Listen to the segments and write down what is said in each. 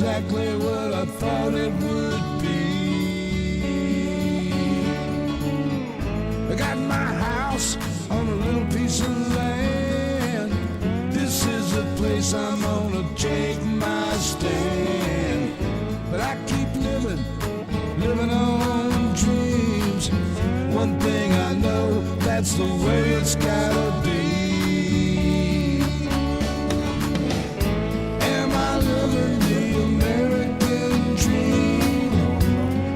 exactly what I thought it would be. I got my house on a little piece of land. This is the place I'm gonna take my stand. But I keep living on dreams. One thing I know, that's the way it's gotta be. Am I living the American dream?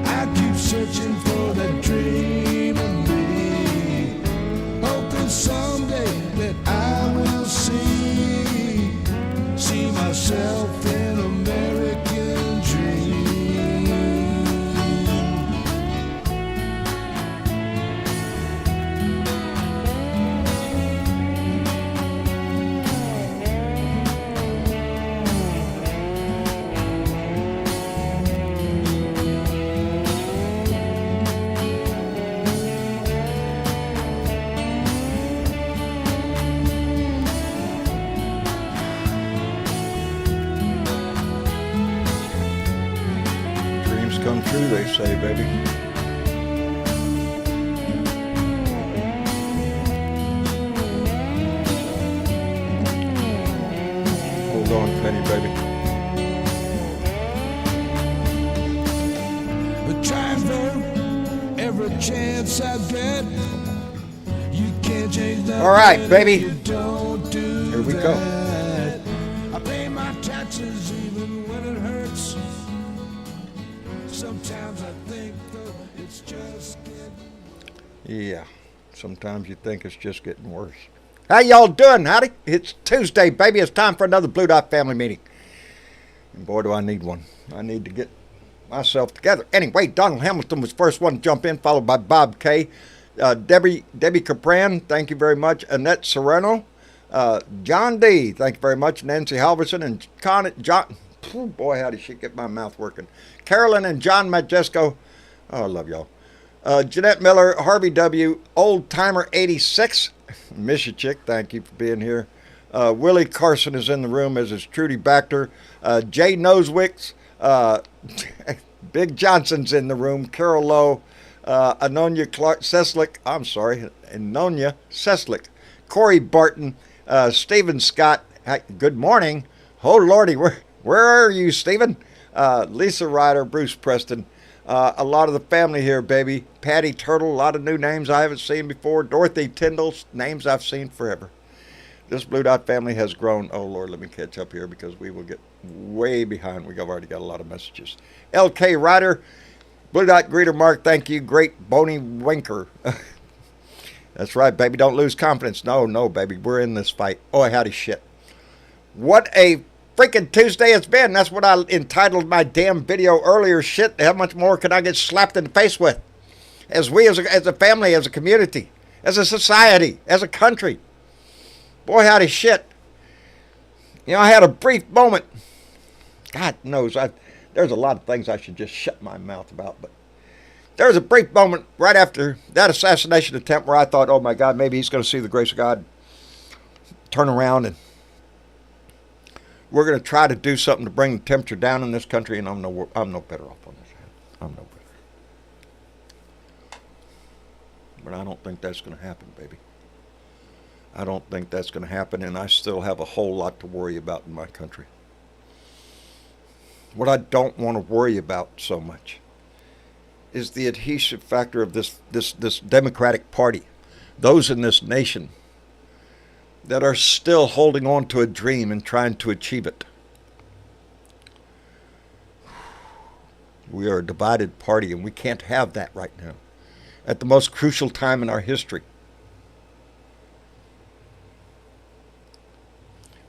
I keep searching for that dream in me, hoping someday that I will see myself in American dream. Come true, they say, baby. Hold on, Penny, baby. But try and vote every chance I get. You can't change that. All right, baby. Here we go. I pay my taxes even when it hurts. Sometimes I think though it's just getting. Yeah, sometimes you think it's just getting worse. How y'all doing, howdy? It's Tuesday, baby. It's time for another Blue Dot family meeting. And boy, do I need one. I need to get myself together. Anyway, Donald Hamilton was the first one to jump in, followed by Bob K. Debbie Capran, thank you very much. Annette Serrano. John D., thank you very much. Nancy Halverson and John. Oh boy, how did she get my mouth working? Carolyn and John Majesco. Oh, I love y'all. Jeanette Miller, Harvey W., Old Timer 86. Miss you, chick. Thank you for being here. Willie Carson is in the room, as is Trudy Baxter. Jay Nosewicks. Big Johnson's in the room. Carol Lowe. Anonia Clark Seslick. I'm sorry. Anonia Seslick. Corey Barton. Stephen Scott. Hi, good morning. Oh, Lordy, where are you, Stephen? Lisa Ryder, Bruce Preston. A lot of the family here, baby. Patty Turtle, a lot of new names I haven't seen before. Dorothy Tyndall, names I've seen forever. This Blue Dot family has grown. Oh, Lord, let me catch up here because we will get way behind. We've already got a lot of messages. LK Ryder, Blue Dot Greeter Mark, thank you. Great Boney Winker. That's right, baby. Don't lose confidence. No, baby. We're in this fight. Oh, howdy shit. What a freaking Tuesday it's been. That's what I entitled my damn video earlier. Shit, how much more can I get slapped in the face with? As we, as a family, as a community, as a society, as a country. Boy, howdy shit. You know, I had a brief moment. God knows, there's a lot of things I should just shut my mouth about, but there was a brief moment right after that assassination attempt where I thought, oh my God, maybe he's going to see the grace of God, turn around, and we're going to try to do something to bring the temperature down in this country, and I'm no better off on this. I'm no better. But I don't think that's going to happen, baby. I don't think that's going to happen, and I still have a whole lot to worry about in my country. What I don't want to worry about so much is the adhesive factor of this Democratic Party, those in this nation that are still holding on to a dream and trying to achieve it. We are a divided party, and we can't have that right now, at the most crucial time in our history.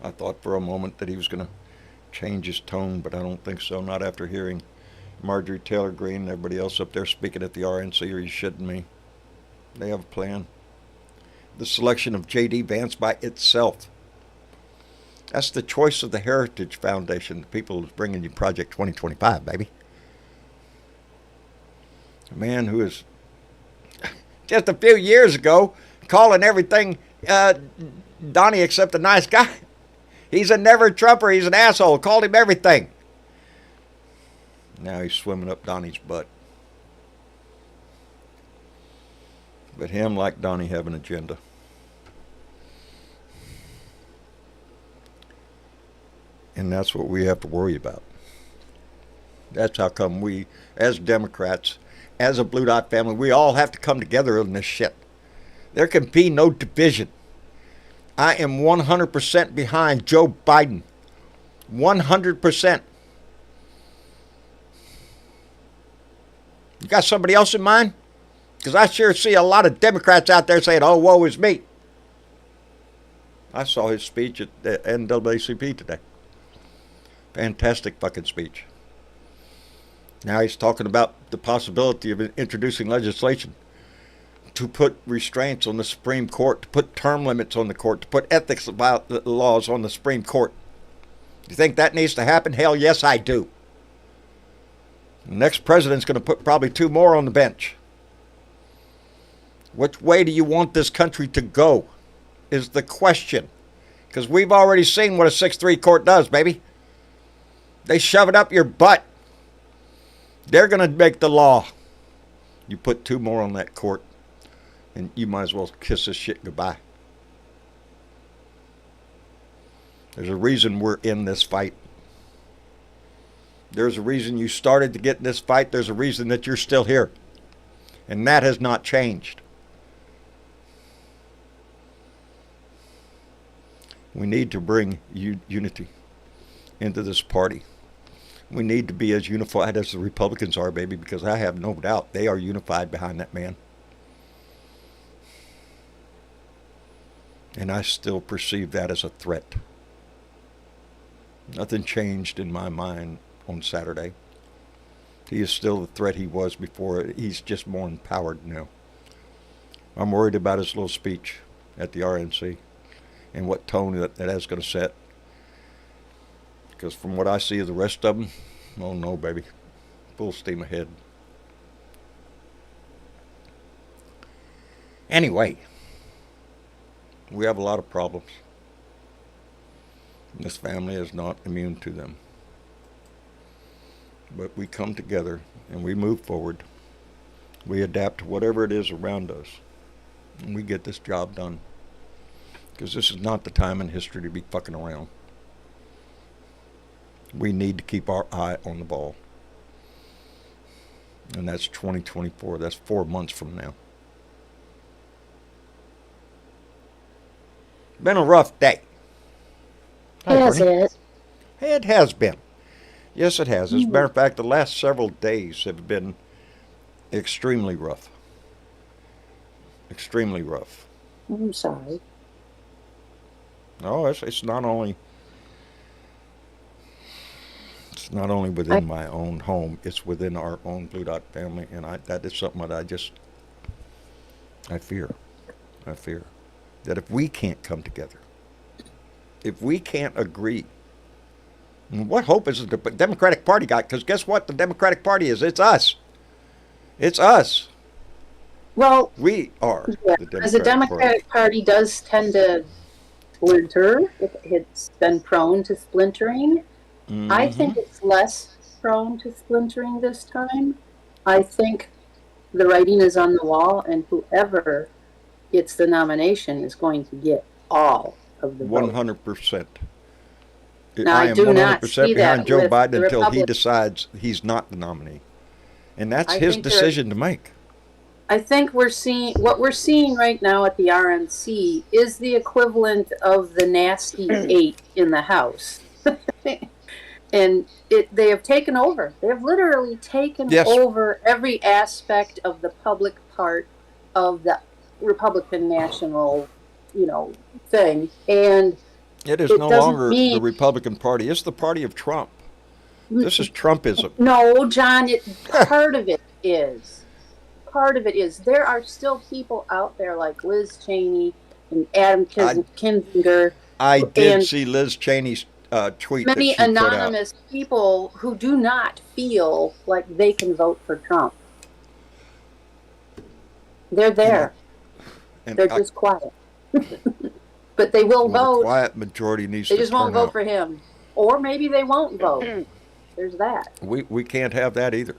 I thought for a moment that he was going to change his tone, but I don't think so. Not after hearing Marjorie Taylor Greene and everybody else up there speaking at the RNC. Are you shitting me? They have a plan. The selection of J.D. Vance by itself. That's the choice of the Heritage Foundation. The people who's bringing you Project 2025, baby. A man who is just a few years ago calling everything Donnie except a nice guy. He's a never Trumper. He's an asshole. Called him everything. Now he's swimming up Donnie's butt. But him, like Donnie, have an agenda. And that's what we have to worry about. That's how come we, as Democrats, as a Blue Dot family, we all have to come together on this shit. There can be no division. I am 100% behind Joe Biden. 100%. You got somebody else in mind? Because I sure see a lot of Democrats out there saying, oh, woe is me. I saw his speech at the NAACP today. Fantastic fucking speech. Now he's talking about the possibility of introducing legislation to put restraints on the Supreme Court, to put term limits on the court, to put ethics laws on the Supreme Court. Do you think that needs to happen? Hell yes, I do. The next president's going to put probably 2 more on the bench. Which way do you want this country to go is the question. Because we've already seen what a 6-3 court does, baby. They shove it up your butt. They're going to make the law. You put 2 more on that court, and you might as well kiss this shit goodbye. There's a reason we're in this fight. There's a reason you started to get in this fight. There's a reason that you're still here. And that has not changed. We need to bring unity into this party. We need to be as unified as the Republicans are, baby, because I have no doubt they are unified behind that man. And I still perceive that as a threat. Nothing changed in my mind on Saturday. He is still the threat he was before. He's just more empowered now. I'm worried about his little speech at the RNC and what tone that's going to set. Because from what I see of the rest of them, oh no, baby. Full steam ahead. Anyway, we have a lot of problems. This family is not immune to them. But we come together and we move forward. We adapt to whatever it is around us. And we get this job done. Because this is not the time in history to be fucking around. We need to keep our eye on the ball. And that's 2024. That's 4 months from now. Been a rough day. Has it? It has been. Yes, it has. As a matter of fact, the last several days have been extremely rough. Extremely rough. I'm sorry. No, it's not only within my own home, it's within our own Blue Dot family, and that is something that I fear. I fear that if we can't come together, if we can't agree, what hope is the Democratic Party got? Because guess what the Democratic Party is? It's us. It's us. Well, we are yeah, the Democratic as the Democratic Party does tend to splinter, it's been prone to splintering. Mm-hmm. I think it's less prone to splintering this time. I think the writing is on the wall, and whoever gets the nomination is going to get all of the vote. 100%. Now, I am do 100% not see behind that Joe with Biden the until he decides he's not the nominee. And that's his decision to make. I think what we're seeing right now at the RNC is the equivalent of the nasty 8 in the House. And they have taken over. They have literally taken over every aspect of the public part of the Republican national, thing. And it is no longer the Republican Party. It's the party of Trump. This is Trumpism. No, John, part of it is. Part of it is. There are still people out there like Liz Cheney and Adam Kinzinger. I did see Liz Cheney's tweet that she put out. Many anonymous people who do not feel like they can vote for Trump. They're there. And they're just quiet. But they will vote. The quiet majority needs they to just won't vote for him. Or maybe they won't vote. There's that. We can't have that either.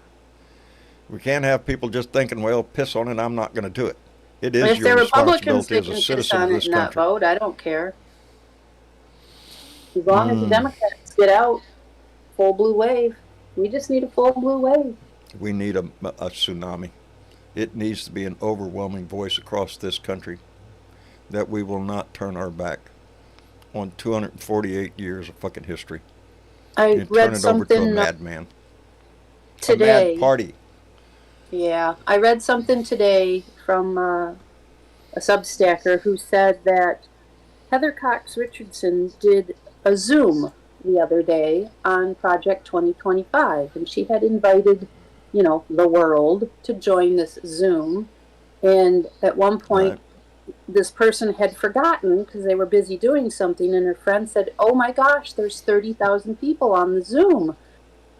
We can't have people just thinking, well, piss on it, I'm not going to do it. It is If your they're Republicans, responsibility they as a can piss citizen on of it this and not country. vote. I don't care. As long as the Democrats get out, full blue wave. We just need a full blue wave. We need a tsunami. It needs to be an overwhelming voice across this country that we will not turn our back on 248 years of fucking history I and turn read it over to a something madman. today. A mad party. Yeah, I read something today from a Substacker who said that Heather Cox Richardson did a Zoom the other day on Project 2025, and she had invited, the world to join this Zoom. And at one point, this person had forgotten because they were busy doing something, and her friend said, "Oh my gosh, there's 30,000 people on the Zoom."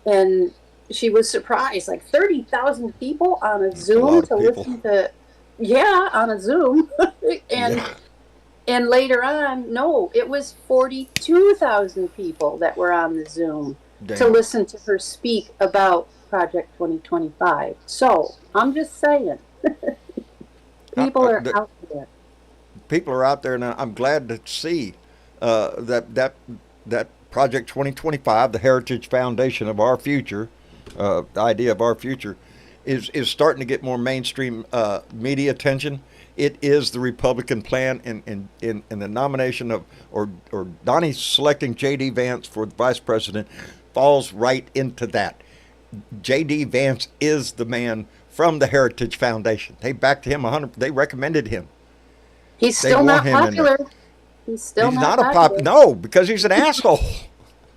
And she was surprised, like 30,000 people on a Zoom to listen to, on a Zoom. And later on, no, it was 42,000 people that were on the Zoom to listen to her speak about Project 2025. So I'm just saying, people are out there. People are out there, and I'm glad to see that Project 2025, the Heritage Foundation of our future, the idea of our future, is starting to get more mainstream media attention. It is the Republican plan, in the nomination of or Donnie selecting J.D. Vance for the vice president falls right into that. J.D. Vance is the man from the Heritage Foundation. They backed him 100. They recommended him. He's still not popular. He's still not popular. No, because he's an asshole.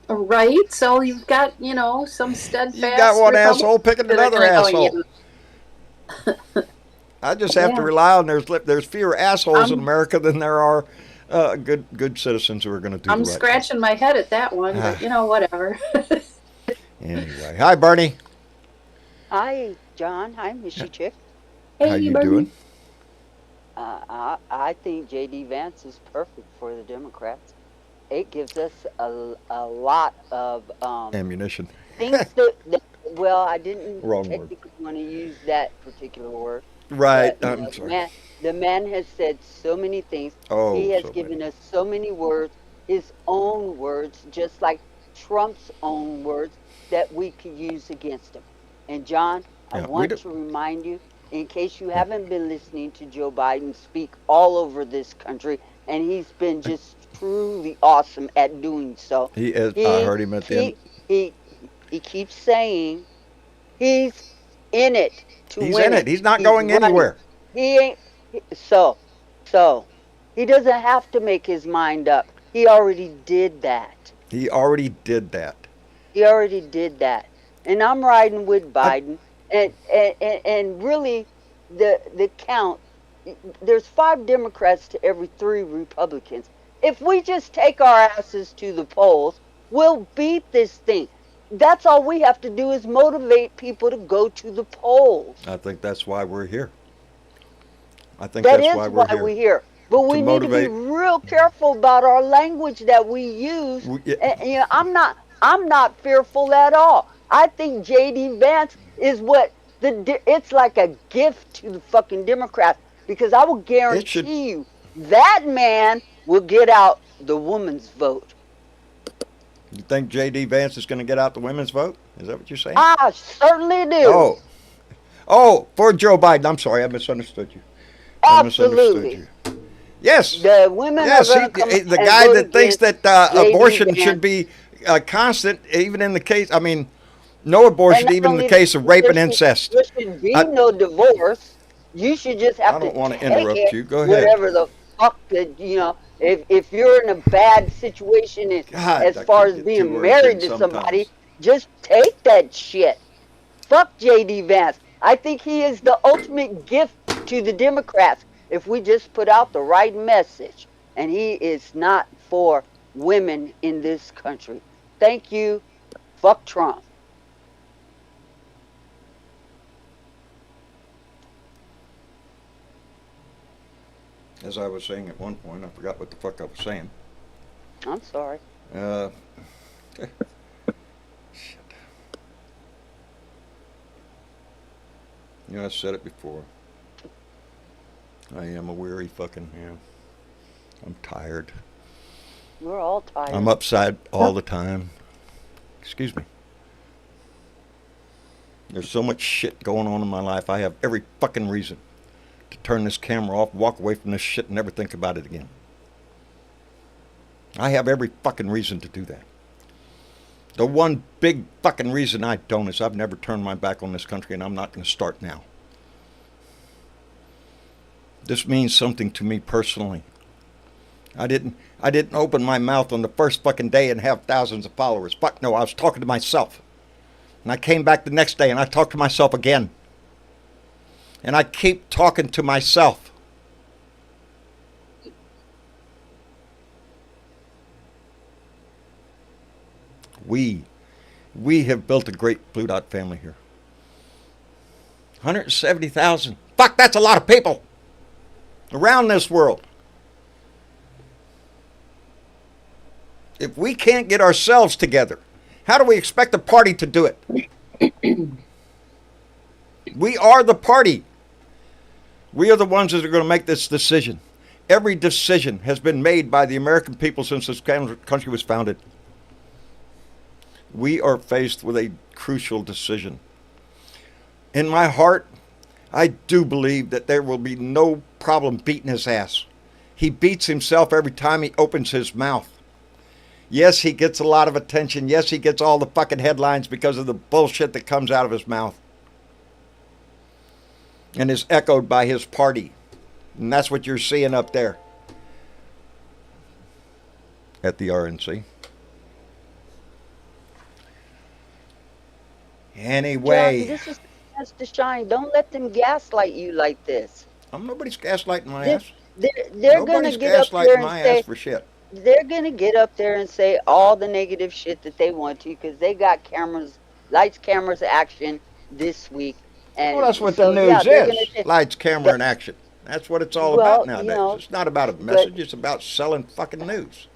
Right. So you've got some steadfast. You got one asshole picking another asshole. I just have to rely on there's fewer assholes in America than there are good citizens who are going to do. I'm scratching my head at that one, but whatever. Anyway, hi Barney. Hi John. Hi Missy Chick. Hey, how you Barney. doing? I think J.D. Vance is perfect for the Democrats. It gives us a lot of ammunition. Things that well, I didn't Wrong technically want to use that particular word. Right. But, I'm sorry. The man has said so many things. Oh, he has given us so many words, his own words, just like Trump's own words, that we could use against him. And John, I want to remind you, in case you haven't been listening to Joe Biden speak all over this country, and he's been just truly awesome at doing so. He is. I heard him at the end. He keeps saying he's in it to he's win. He's in it. He's not going anywhere. He ain't. So he doesn't have to make his mind up. He already did that. He already did that. And I'm riding with Biden. And really, the count, there's 5 Democrats to every 3 Republicans. If we just take our asses to the polls, we'll beat this thing. That's all we have to do is motivate people to go to the polls. I think that's why we're here. That's why we're here. But we need to be real careful about our language that we use. I'm not fearful at all. I think J.D. Vance is it's like a gift to the fucking Democrats, because I will guarantee you that man will get out the women's vote. You think J.D. Vance is going to get out the women's vote? Is that what you're saying? I certainly do. Oh, for Joe Biden. I'm sorry, I misunderstood you. Absolutely. Yes. The women are the guy that thinks that abortion should be constant, even in the case, no abortion, even in the case of rape and incest. There should be no divorce. You should just have to. I don't want to interrupt you. Go ahead. Whatever the fuck that if you're in a bad situation as far as being married to somebody, just take that shit. Fuck J.D. Vance. I think he is the ultimate gift to the Democrats if we just put out the right message. And he is not for women in this country. Thank you. Fuck Trump. As I was saying at one point, I forgot what the fuck I was saying. I'm sorry. Shit. You know, I said it before. I am a weary fucking man. I'm tired. We're all tired. I'm upside all the time. Excuse me. There's so much shit going on in my life. I have every fucking reason to turn this camera off, walk away from this shit, and never think about it again. I have every fucking reason to do that. The one big fucking reason I don't is I've never turned my back on this country, and I'm not going to start now. This means something to me personally. I didn't open my mouth on the first fucking day and have thousands of followers. Fuck no, I was talking to myself. And I came back the next day and I talked to myself again. And I keep talking to myself. We have built a great Blue Dot family here. 170,000. Fuck, that's a lot of people around this world. If we can't get ourselves together, how do we expect the party to do it? We are the party. We are the ones that are going to make this decision. Every decision has been made by the American people since this country was founded. We are faced with a crucial decision. In my heart, I do believe that there will be no problem beating his ass. He beats himself every time he opens his mouth. Yes, he gets a lot of attention. Yes, he gets all the fucking headlines because of the bullshit that comes out of his mouth. And is echoed by his party. And that's what you're seeing up there at the RNC. Anyway. John, this is the chance to shine. Don't let them gaslight you like this. Nobody's gaslighting my ass. They're going to get up there and say, for shit. They're going to get up there and say all the negative shit that they want to because they got cameras, lights, cameras, action this week. And well, that's what the news is. Lights, camera, and action. That's what it's all about nowadays. You know, it's not about a message. It's about selling fucking news.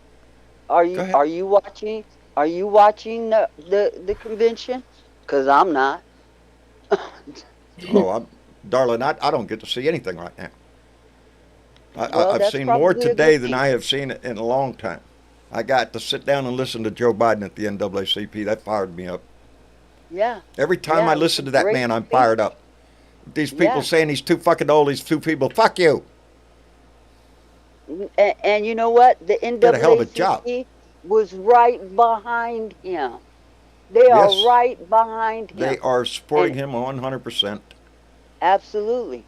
Are you watching the convention? Because I'm not. Darling, I don't get to see anything right now. I've seen more today than I have seen in a long time. I got to sit down and listen to Joe Biden at the NAACP. That fired me up. Yeah. Every time I listen to that man, I'm fired up. These people saying he's too fucking old, he's too feeble. Fuck you. And you know what? The NAACP did a hell of a job. Was right behind him. They are right behind him. They are supporting him 100%. Absolutely.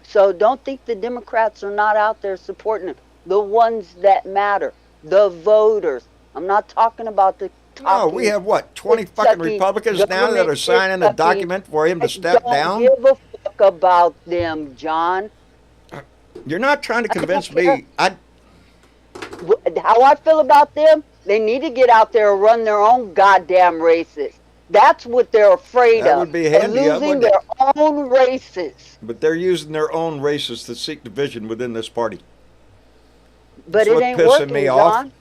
So don't think the Democrats are not out there supporting him. The ones that matter. The voters. I'm not talking about the No, we have what, 20 fucking Republicans now that are signing a document for him to step down? Don't give a fuck about them, John. You're not trying to convince me. How I feel about them, they need to get out there and run their own goddamn races. That's what they're afraid of. That would be handy, losing their own races. But they're using their own races to seek division within this party. But it ain't working, John.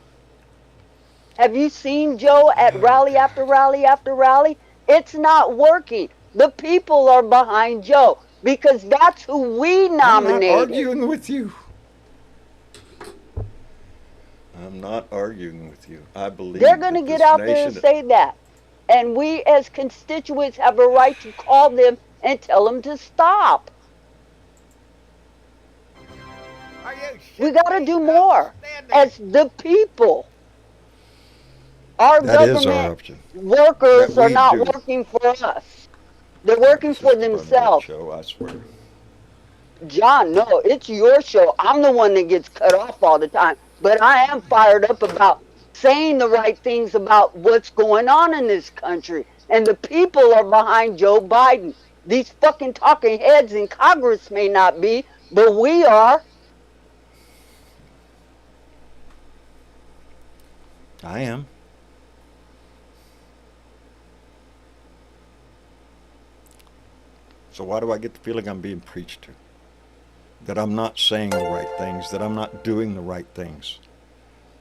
Have you seen Joe at rally after rally after rally? It's not working. The people are behind Joe because that's who we nominated. I'm not arguing with you. I'm not arguing with you. I believe they're going to get out there and say that. And we as constituents have a right to call them and tell them to stop. We got to do more as the people. Our government workers are not working for us. They're working for themselves. Show, I swear. John, no, it's your show. I'm the one that gets cut off all the time. But I am fired up about saying the right things about what's going on in this country. And the people are behind Joe Biden. These fucking talking heads in Congress may not be, but we are. I am. So why do I get the feeling I'm being preached to? That I'm not saying the right things, that I'm not doing the right things.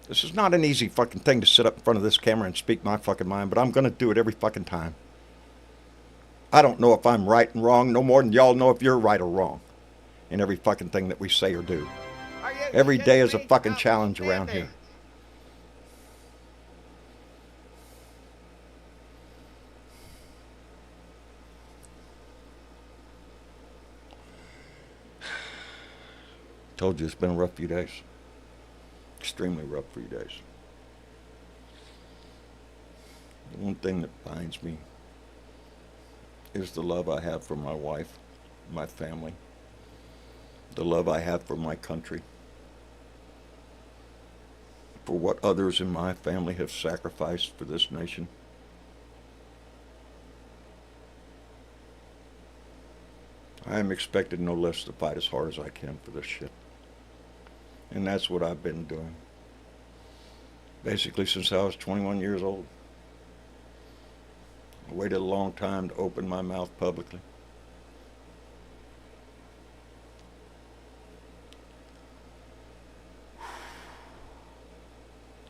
This is not an easy fucking thing to sit up in front of this camera and speak my fucking mind, but I'm going to do it every fucking time. I don't know if I'm right and wrong no more than y'all know if you're right or wrong in every fucking thing that we say or do. Every day is a fucking challenge around here. Told you it's been a rough few days. Extremely rough few days. The one thing that binds me is the love I have for my wife, my family, the love I have for my country, for what others in my family have sacrificed for this nation. I am expected no less to fight as hard as I can for this shit. And that's what I've been doing. Basically since I was 21 years old. I waited a long time to open my mouth publicly.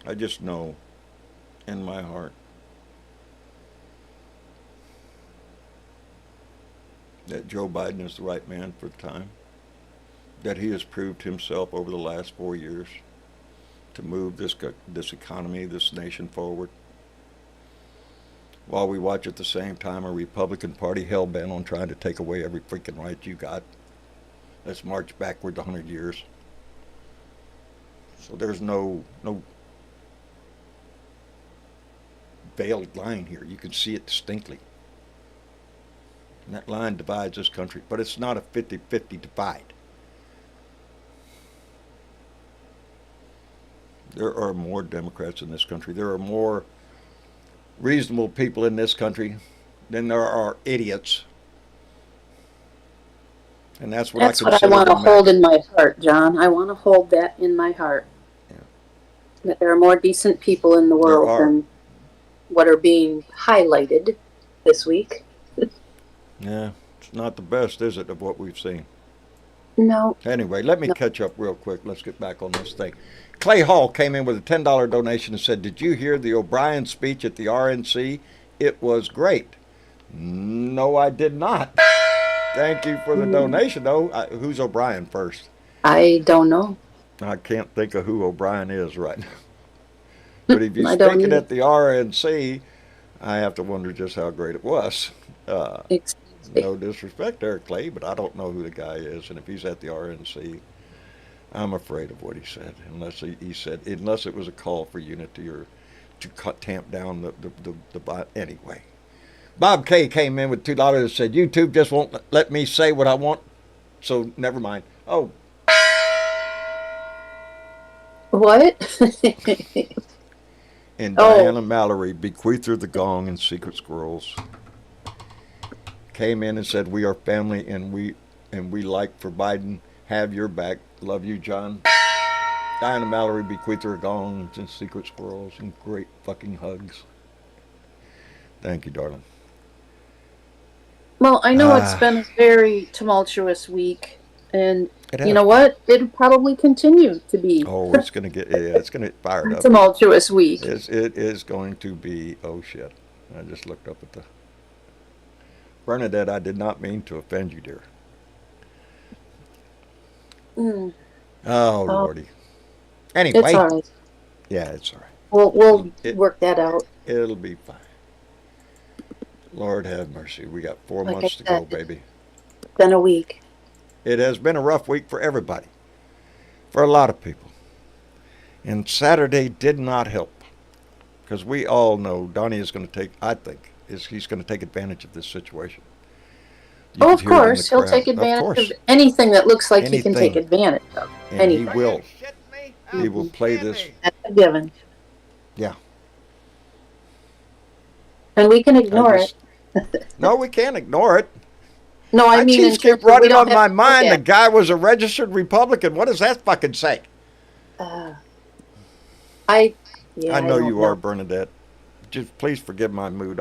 I just know in my heart that Joe Biden is the right man for the time, that he has proved himself over the last 4 years to move this economy, this nation forward, while we watch at the same time a Republican Party hell-bent on trying to take away every freaking right you got. Let's march backward 100 years. So there's no veiled line here. You can see it distinctly. And that line divides this country, but it's not a 50-50 divide. There are more Democrats in this country. There are more reasonable people in this country than there are idiots. And that's what That's I consider what I want to hold in my heart, John. I want to hold that in my heart. Yeah. That there are more decent people in the world than what are being highlighted this week. Yeah, it's not the best, is it, of what we've seen? No. Anyway, let me catch up real quick. Let's get back on this thing. Clay Hall came in with a $10 donation and said, "Did you hear the O'Brien speech at the RNC? It was great." No, I did not. Thank you for the donation, though. Who's O'Brien first? I don't know. I can't think of who O'Brien is right now. But if you're speaking at the RNC, I have to wonder just how great it was. No disrespect there, Clay, but I don't know who the guy is. And if he's at the RNC, I'm afraid of what he said. Unless he said, unless it was a call for unity or to tamp down the anyway. Bob K came in with $2 and said, "YouTube just won't let me say what I want, so never mind." Oh. What? And Diana Mallory, bequeather the gong and secret squirrels, came in and said, "We are family and we like for Biden, have your back. Love you, John." Diana Mallory, bequeather of gongs and secret squirrels and great fucking hugs. Thank you, darling. Well, I know it's been a very tumultuous week, and you know what? It'll probably continue to be. Oh, it's gonna get it's gonna get fired up. Tumultuous week. It is going to be. Oh shit! I just looked up at the Bernadette. I did not mean to offend you, dear. Oh lordy. Anyway, it's all right. Yeah, it's all right. We'll work that out. It'll be fine. Lord have mercy. We got 4 months to go, baby. It's been a week. It has been a rough week for everybody, for a lot of people. And Saturday did not help, because we all know Donnie is going to take, I think, he's going to take advantage of this situation. Oh, of course. He'll take advantage of anything that looks like he can take advantage of. And he will. He will play this. That's a given. Yeah. And we can ignore it. No, we can't ignore it. No, I mean, just keep running on my mind. The guy was a registered Republican. What does that fucking say? I know you are, Bernadette. Just please forgive my mood.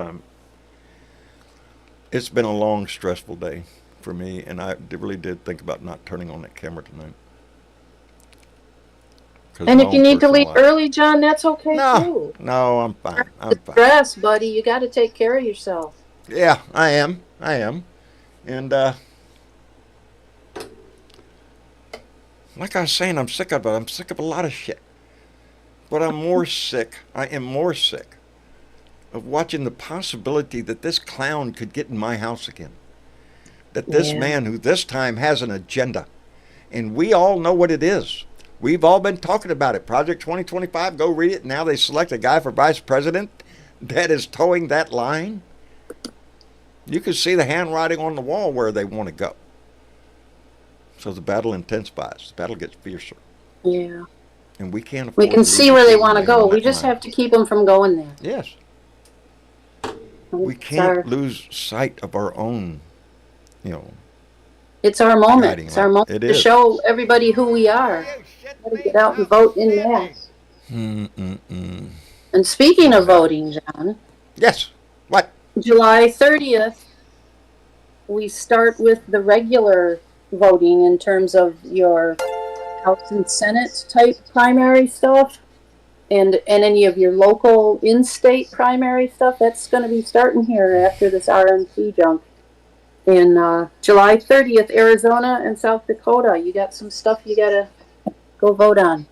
It's been a long, stressful day for me, and I really did think about not turning on that camera tonight. And if you need to leave early, John, that's okay too. No, I'm fine. I'm fine. Stress, buddy. You got to take care of yourself. Yeah, I am. I am. And like I was saying, I'm sick of it. I'm sick of a lot of shit. But I'm more sick. I am more sick of watching the possibility that this clown could get in my house again. That this Yeah. man who this time has an agenda, and we all know what it is. We've all been talking about it. Project 2025, go read it. Now they select a guy for vice president that is towing that line. You can see the handwriting on the wall where they want to go. So the battle intensifies. The battle gets fiercer. Yeah. And we can't afford We can to see lose where a they single want to man go. on We that just line. have to keep them from going there. Yes. We It's can't lose sight of our own, you know. It's our moment. Guiding It's our light. moment It to is. show everybody who we are. Gotta get out and vote in mass. Mm-mm-mm. And speaking of voting, John, Yes. What? July 30th, we start with the regular voting in terms of your House and Senate type primary stuff and any of your local in-state primary stuff. That's going to be starting here after this RNC junk. In July 30th, Arizona and South Dakota. You got some stuff you got to go vote on.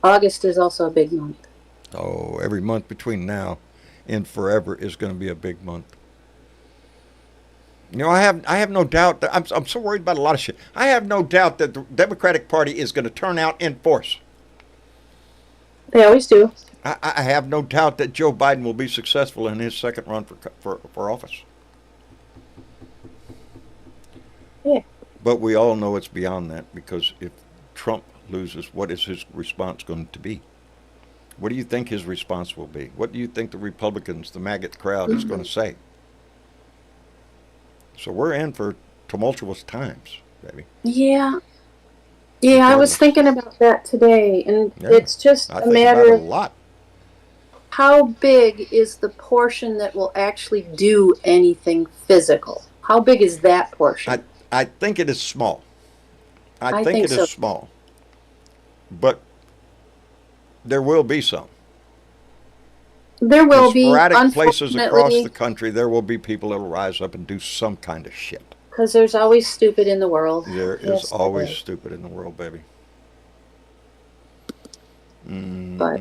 August is also a big month. Oh, every month between now and forever is going to be a big month. You know, I have no doubt that I'm so worried about a lot of shit. I have no doubt that the Democratic Party is going to turn out in force. They always do. I have no doubt that Joe Biden will be successful in his second run for office. Yeah. But we all know it's beyond that, because if Trump loses, what is his response going to be? What do you think his response will be? What do you think the Republicans, the maggot crowd, is going to say? So we're in for tumultuous times, baby. Yeah. Yeah, I was thinking about that today, and Yeah, it's just I a think matter about it a of lot. how big is the portion that will actually do anything physical? How big is that portion? I think it is small. I think think it is so. small. But there will be some. There will In be, sporadic places across the unfortunately, country, there will be people that will rise up and do some kind of shit. because there's always stupid in the world. There is Yes, there always is. stupid in the world, baby. But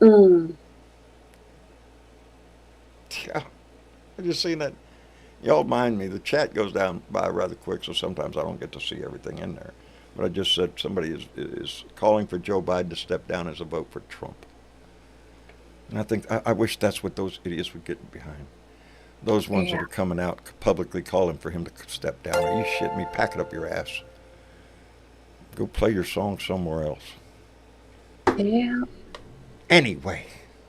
Mm-mm. Yeah, I just seen that. Y'all mind me, the chat goes down by rather quick, so sometimes I don't get to see everything in there. But I just said somebody is calling for Joe Biden to step down as a vote for Trump. And I think, I wish that's what those idiots would get behind. Those ones that Yeah. are coming out publicly calling for him to step down. Are you shitting me? Pack it up your ass. Go play your song somewhere else. yeah, Anyway,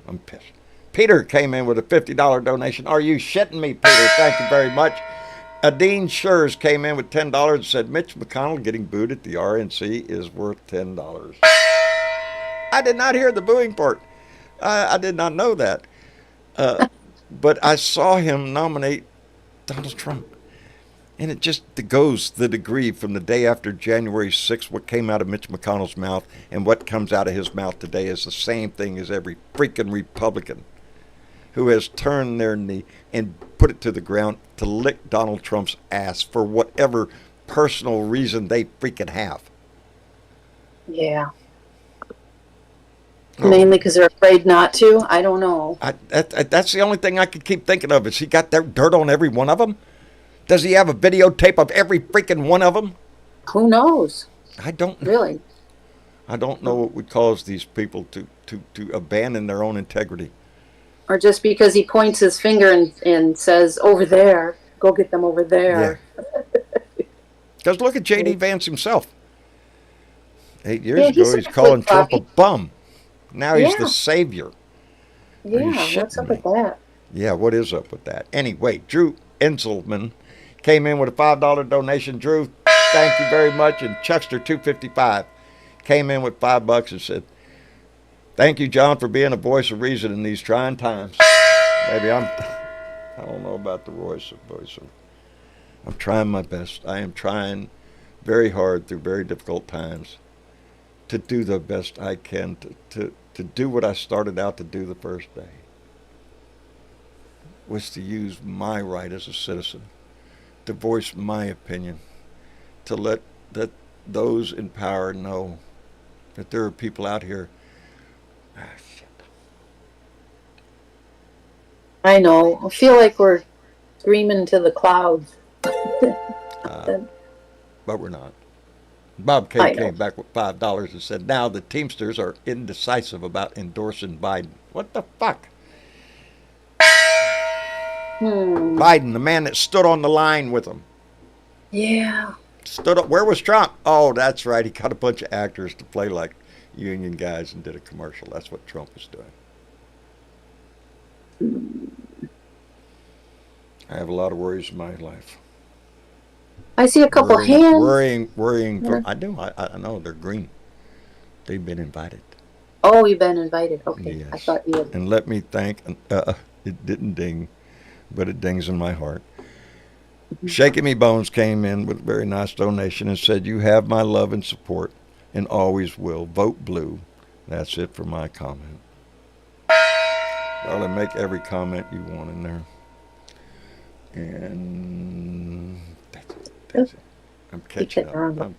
I'm pissed. Peter came in with a $50 donation. Are you shitting me, Peter? Thank you very much. Adine Schurz came in with $10 and said, Mitch McConnell getting booed at the RNC is worth $10. I did not hear the booing part. I did not know that. But I saw him nominate Donald Trump. And it just goes the degree from the day after January 6th, what came out of Mitch McConnell's mouth and what comes out of his mouth today is the same thing as every freaking Republican who has turned their knee and put it to the ground to lick Donald Trump's ass for whatever personal reason they freaking have. yeah. Mainly because they're afraid not to. I don't know. That's the only thing I could keep thinking of. Is he got that dirt on every one of them? Does he have a videotape of every freaking one of them? Who knows? I don't know. Really? I don't know what would cause these people to abandon their own integrity. Or just because he points his finger and says, over there, go get them over there. Because look at J.D. Vance himself. 8 years Yeah, ago, he's he's a calling good Trump a puppy. bum. Now he's the Yeah. savior. Yeah, shitting what's up me? with that? Yeah, what is up with that? Anyway, Drew Enselman came in with a $5 donation. Drew, thank you very much. And Chuckster 255 came in with $5 and said, "Thank you, John, for being a voice of reason in these trying times." Maybe I don't know about the voice of. I'm trying my best. I am trying very hard through very difficult times to do the best I can to do what I started out to do the first day. was to use my right as a citizen, to voice my opinion, to let those in power know that there are people out here. Ah, shit. I know. I feel like we're screaming to the clouds. But we're not. Bob K came back with $5 and said, now the Teamsters are indecisive about endorsing Biden. What the fuck? Biden, the man that stood on the line with him. Yeah. Stood up. Where was Trump? Oh, that's right. He got a bunch of actors to play like union guys and did a commercial. That's what Trump was doing. I have a lot of worries in my life. I see a couple hands. Worrying. Yeah. I do. I know they're green. They've been invited. Oh, you've been invited. Okay. Yes. I thought you had. And let me thank. It didn't ding, but it dings in my heart. Shaking Me Bones came in with a very nice donation and said, you have my love and support and always will. Vote blue. That's it for my comment. Darling, make every comment you want in there. And that's it. I'm catching up.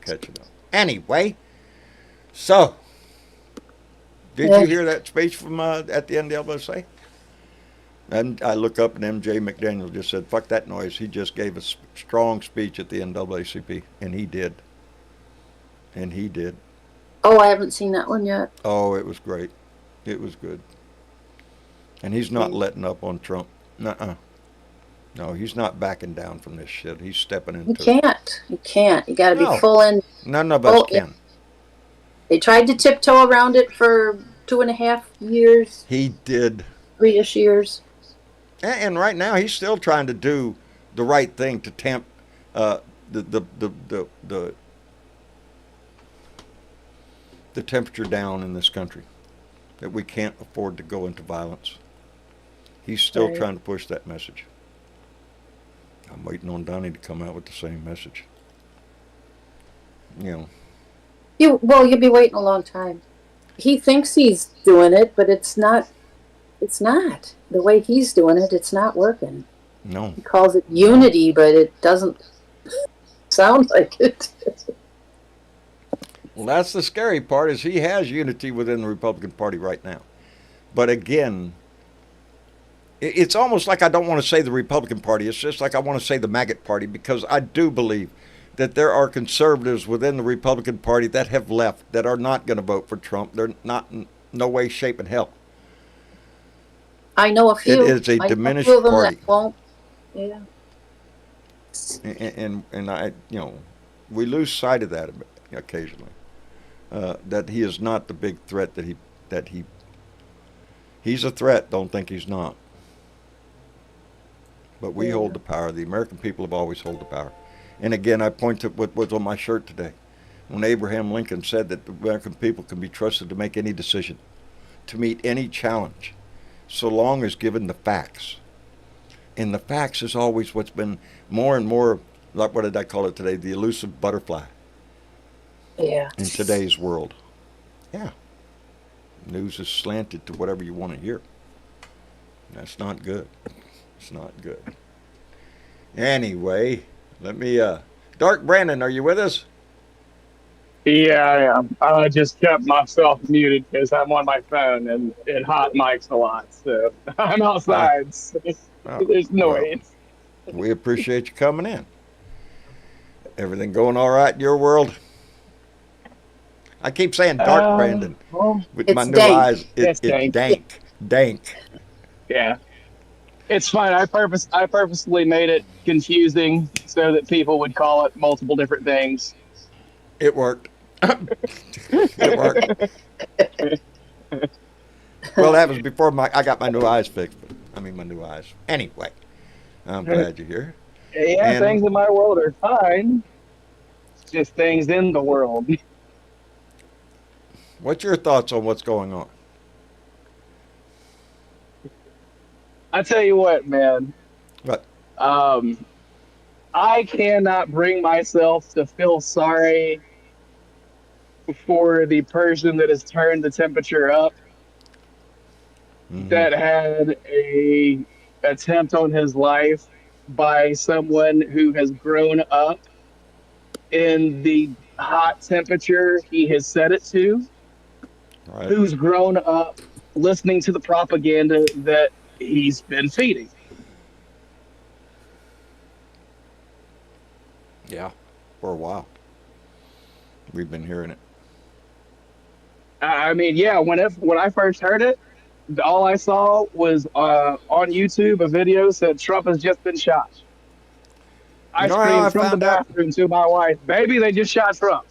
Anyway, so, did you hear that speech from at the NAACP? And I look up and MJ McDaniel just said, fuck that noise. He just gave a strong speech at the NAACP. And he did. Oh, I haven't seen that one yet. Oh, it was great. It was good. And he's not letting up on Trump. Nuh-uh. No, he's not backing down from this shit. He's stepping into it. You can't. You got to be full in. None of us can. They tried to tiptoe around it for 2.5 years. He did. 3-ish years. And right now, he's still trying to do the right thing to tamp the temperature down in this country. That we can't afford to go into violence. He's still trying to push that message. I'm waiting on Donnie to come out with the same message. You know. You'll be waiting a long time. He thinks he's doing it, but it's not. It's not. The way he's doing it, it's not working. No. He calls it unity, but it doesn't sound like it. Well, that's the scary part, is he has unity within the Republican Party right now. But again, it's almost like I don't want to say the Republican Party. It's just like I want to say the maggot party, because I do believe that there are conservatives within the Republican Party that have left, that are not going to vote for Trump. They're not in no way, shape, in hell. I know a few. It is a diminished party. That won't. Yeah. And I, we lose sight of that occasionally. That he is not the big threat he's a threat. Don't think he's not. But we hold the power. The American people have always held the power. And again, I point to what was on my shirt today. When Abraham Lincoln said that the American people can be trusted to make any decision, to meet any challenge, so long as given the facts. And the facts is always what's been more and more, like, what did I call it today? The elusive butterfly. Yeah. In today's world. Yeah. News is slanted to whatever you want to hear. That's not good. It's not good. Anyway, let me, Dark Brandon, are you with us? Yeah, I am. I just kept myself muted because I'm on my phone and it hot mics a lot. So I'm outside. So there's noise. Well, we appreciate you coming in. Everything going all right in your world? I keep saying Dark Brandon. With my new dank. eyes, it's dank. Yeah. It's fine. I purposely made it confusing so that people would call it multiple different things. It worked. It worked. Well, that was before I got my new eyes fixed. My new eyes. Anyway, I'm glad you're here. Yeah, things in my world are fine. It's just things in the world. What's your thoughts on what's going on? I tell you what, man. What? I cannot bring myself to feel sorry for the person that has turned the temperature up, that had a attempt on his life by someone who has grown up in the hot temperature he has set it to, Right. who's grown up listening to the propaganda that he's been feeding. Yeah. For a while. We've been hearing it. I mean, yeah, when I first heard it, all I saw was on YouTube a video said Trump has just been shot. You I know how I screamed from the found out? bathroom to my wife, "Baby, they just shot Trump."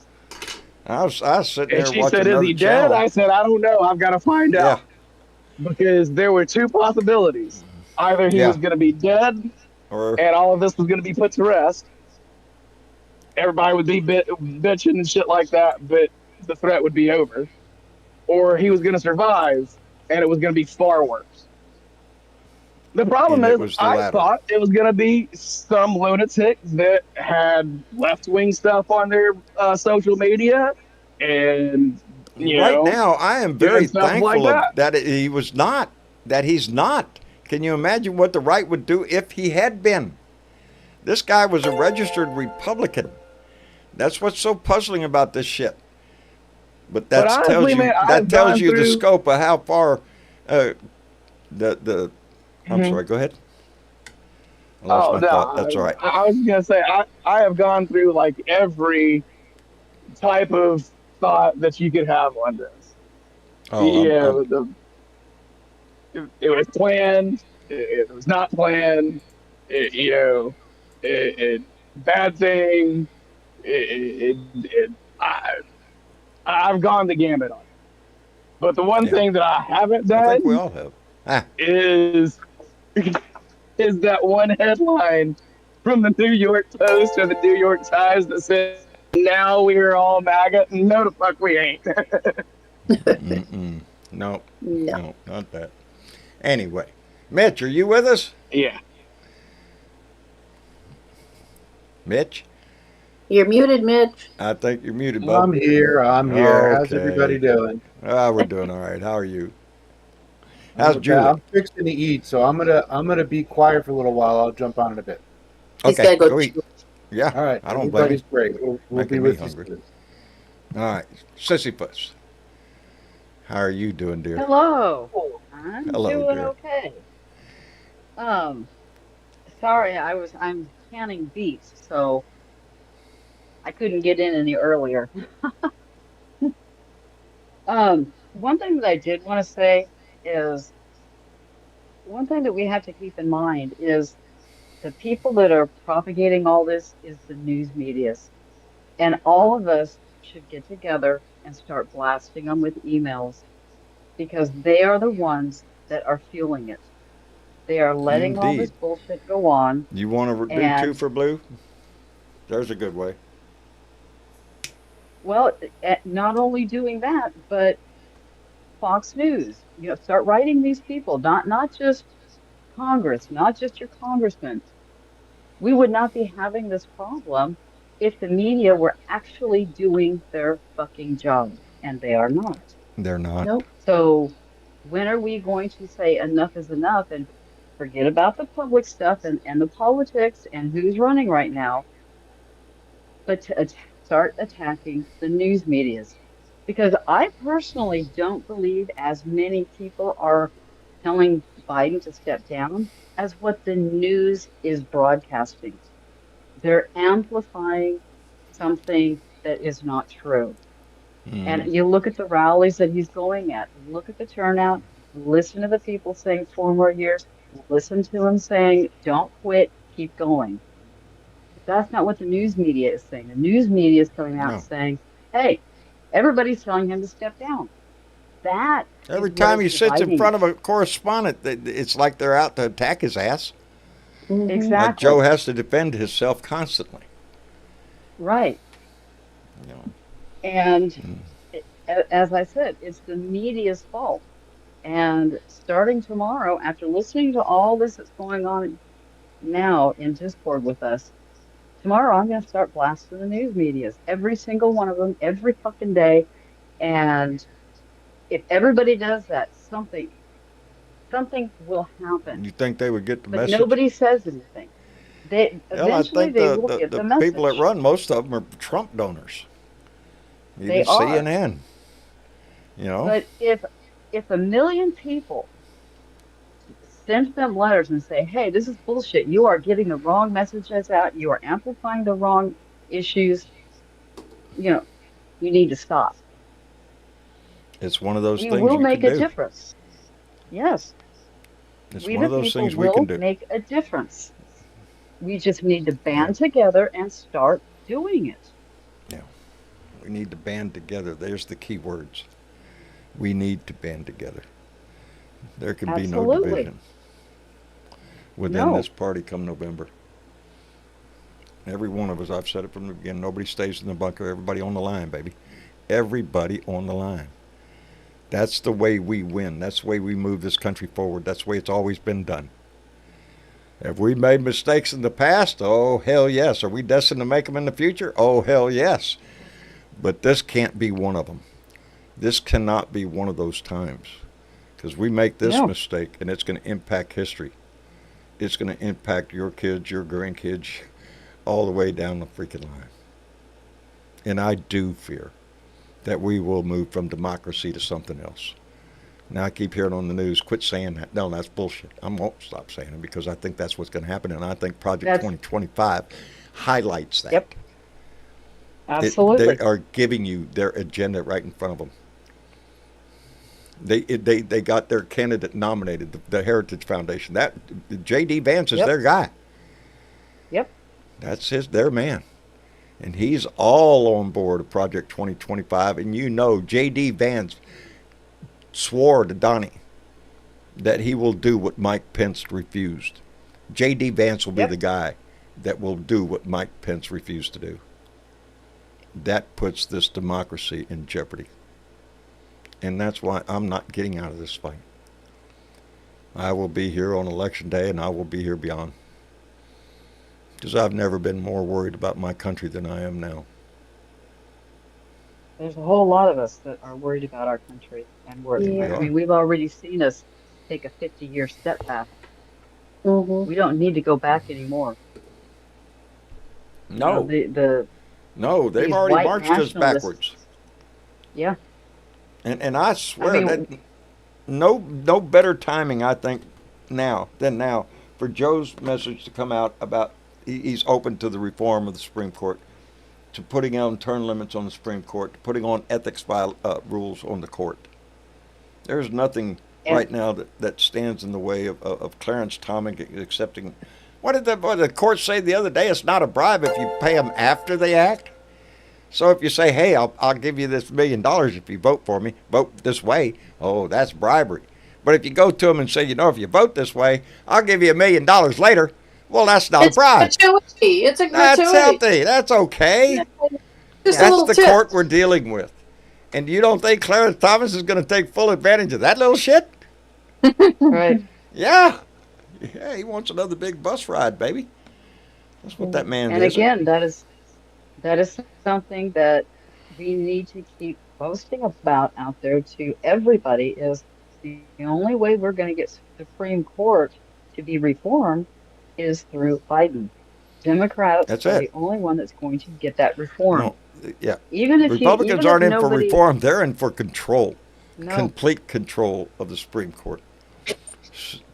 I was sitting And there she watching said, "Is another he dead?" channel. I said, "I don't know. I've got to find Yeah. out." Because there were two possibilities. Either he Yeah. was going to be dead Or and all of this was going to be put to rest. Everybody would be bitching and shit like that, but the threat would be over. Or he was going to survive and it was going to be far worse. The problem and it is, was the I latter. thought it was going to be some lunatic that had left wing stuff on their social media and, Right now, I am doing very stuff like thankful of that. that he was not. That he's not. Can you imagine what the right would do if he had been? This guy was a registered Republican. That's what's so puzzling about this shit. But But that tells honestly, you man, that I've tells gone you the through. scope of how far the I'm Mhm. sorry, go ahead. I lost Oh my no, thought. That's all right. I was gonna say I have gone through like every type of thought that you could have on this. Oh, You I'm know, it was planned. It was not planned. It bad thing. I, I've gone the gamut on it. But the one yeah. thing that I haven't I think we done all have. Ah, is is that one headline from the New York Post or the New York Times that said, "Now we're all MAGA." No, the fuck we ain't. mm-mm. No, No. no, not that. Anyway, Mitch, are you with us? Yeah. Mitch, You're muted, Mitch. I think you're muted, bub. I'm here. I'm here. How's everybody Okay. doing? We're doing all right. How are you? How's Okay. Julie? I'm fixing to eat, so I'm gonna be quiet for a little while. I'll jump on in a bit. He's Okay, got to go go eat. chew. Yeah, All right. I don't blame you. Everybody's great. We'll be Making me with you hungry. soon. All right, Sissypuss. How are you doing, dear? Hello. I'm Hello, doing dear. okay. Um, sorry, I'm canning beets, so I couldn't get in any earlier. One thing that I did want to say is one thing that we have to keep in mind is the people that are propagating all this is the news medias. And all of us should get together and start blasting them with emails because they are the ones that are fueling it. They are letting all Indeed. this bullshit go on. You want to do two And for blue? There's a good way. well, not only doing that, but Fox News, start writing these people, not just Congress, not just your congressmen. We would not be having this problem if the media were actually doing their fucking job, and they are not. They're not. Nope. So when are we going to say enough is enough and forget about the public stuff and the politics and who's running right now, but to start attacking the news medias? Because I personally don't believe as many people are telling Biden to step down as what the news is broadcasting. They're amplifying something that is not true. Mm. And you look at the rallies that he's going at, look at the turnout, listen to the people saying 4 more years, listen to him saying, don't quit, keep going. But that's not what the news media is saying. The news media is coming out and No. saying, hey, everybody's telling him to step down. That is Every what time is he sits in dividing front of us. a correspondent, it's like they're out to attack his ass. Mm-hmm. Like Joe Exactly. has to defend himself constantly. Right. You know. And Mm. as I said, it's the media's fault. And starting tomorrow, after listening to all this that's going on now in Discord with us, tomorrow I'm going to start blasting the news medias, every single one of them, every fucking day. And if everybody does that, something something will happen. You think they would get the But message? nobody says anything. They Well, I eventually think they will get the the people that message. run, most of them are Trump donors. They Even are. CNN, you know. But if a million people send them letters and say, "Hey, this is bullshit. You are getting the wrong messages out. You are amplifying the wrong issues. You know, you need to stop." It's one of those We things will you make can a do. difference. Yes, It's we one the of those people things we can will do. make a difference. We just need to Yeah, band together and start doing it. yeah. We need to band together. There's the key words. We need to band together. There can be no Absolutely. division within this No, party come November. Every one of us, I've said it from the beginning, nobody stays in the bunker. Everybody on the line, baby. Everybody on the line. That's the way we win. That's the way we move this country forward. That's the way it's always been done. Have we made mistakes in the past? Oh, hell yes. Are we destined to make them in the future? Oh, hell yes. But this can't be one of them. This cannot be one of those times. Because we make this no. mistake and it's going to impact history. It's going to impact your kids, your grandkids, all the way down the freaking line. And I do fear that we will move from democracy to something else. Now I keep hearing on the news, quit saying that. No, that's bullshit. I won't stop saying it because I think that's what's going to happen. And I think Project That's 2025 highlights that. yep, They absolutely. are giving you their agenda right in front of them. They got their candidate nominated, the Heritage Foundation. That J.D. Vance is Yep, their guy. yep, That's their man. And he's all on board of Project 2025. And you know, J.D. Vance swore to Donnie that he will do what Mike Pence refused. J.D. Vance will be the yep. guy that will do what Mike Pence refused to do. That puts this democracy in jeopardy. And that's why I'm not getting out of this fight. I will be here on election day and I will be here beyond. Because I've never been more worried about my country than I am now. There's a whole lot of us that are worried about our country, and We Yeah. I are. mean, we've already seen us take a 50-year step back. Mm-hmm. We don't need to go back anymore. You know, No, the no, they've these already white marched us nationalists. backwards. Yeah, And I I swear that mean, no better timing I think now for Joe's message to come out about he's open to the reform of the Supreme Court, to putting on term limits on the Supreme Court, to putting on ethics rules on the court. There's nothing and right now that stands in the way of Clarence Thomas accepting. What did the court say the other day? It's not a bribe if you pay them after they act. So if you say, hey, I'll give you this $1,000,000 if you vote for me, vote this way, oh, that's bribery. But if you go to them and say, if you vote this way, I'll give you $1,000,000 later, well, that's not a It's a bribe. gratuity. It's a That's gratuity. healthy. That's okay. Just a yeah, That's little the tip. court we're dealing with. And you don't think Clarence Thomas is going to take full advantage of that little shit? right. Yeah. Yeah, he wants another big bus ride, baby. That's what that man And is. again, that is something that we need to keep posting about out there to everybody. Is the only way we're going to get Supreme Court to be reformed is through Biden. Democrats That's are the it. only one that's going to get that reformed. No, yeah. Even Republicans if aren't in for nobody, reform. They're in for control, no, complete control of the Supreme Court,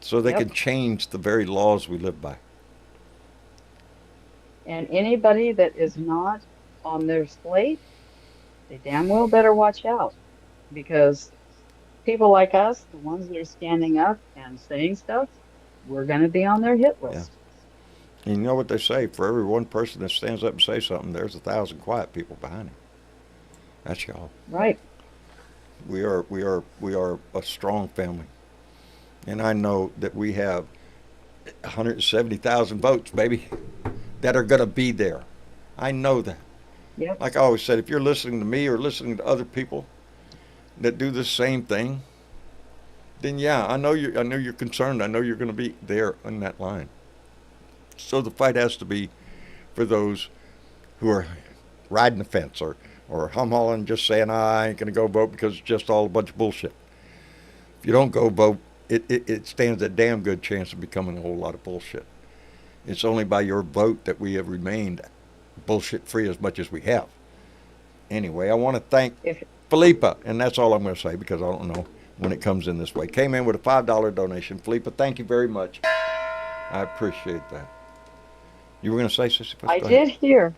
so they yep. can change the very laws we live by. And anybody that is not on their slate, they damn well better watch out because people like us, the ones that are standing up and saying stuff, we're going to be on their hit Yeah. list. And you know what they say? For every one person that stands up and says something, there's 1,000 quiet people behind him. That's y'all. Right. We are a strong family, and I know that we have 170,000 votes, baby, that are going to be there. I know that. Yep. Like I always said, if you're listening to me or listening to other people that do the same thing, then yeah, I know you're concerned. I know you're going to be there in that line. So the fight has to be for those who are riding the fence or hum-hawing, just saying, I ain't going to go vote because it's just all a bunch of bullshit. If you don't go vote, it stands a damn good chance of becoming a whole lot of bullshit. It's only by your vote that we have remained bullshit free as much as we have. Anyway, I want to thank If Philippa, and that's all I'm going to say because I don't know when it comes in this way. Came in with a $5 donation. Philippa, thank you very much. I appreciate that. You were going to say, Sissy? I Go did ahead. hear,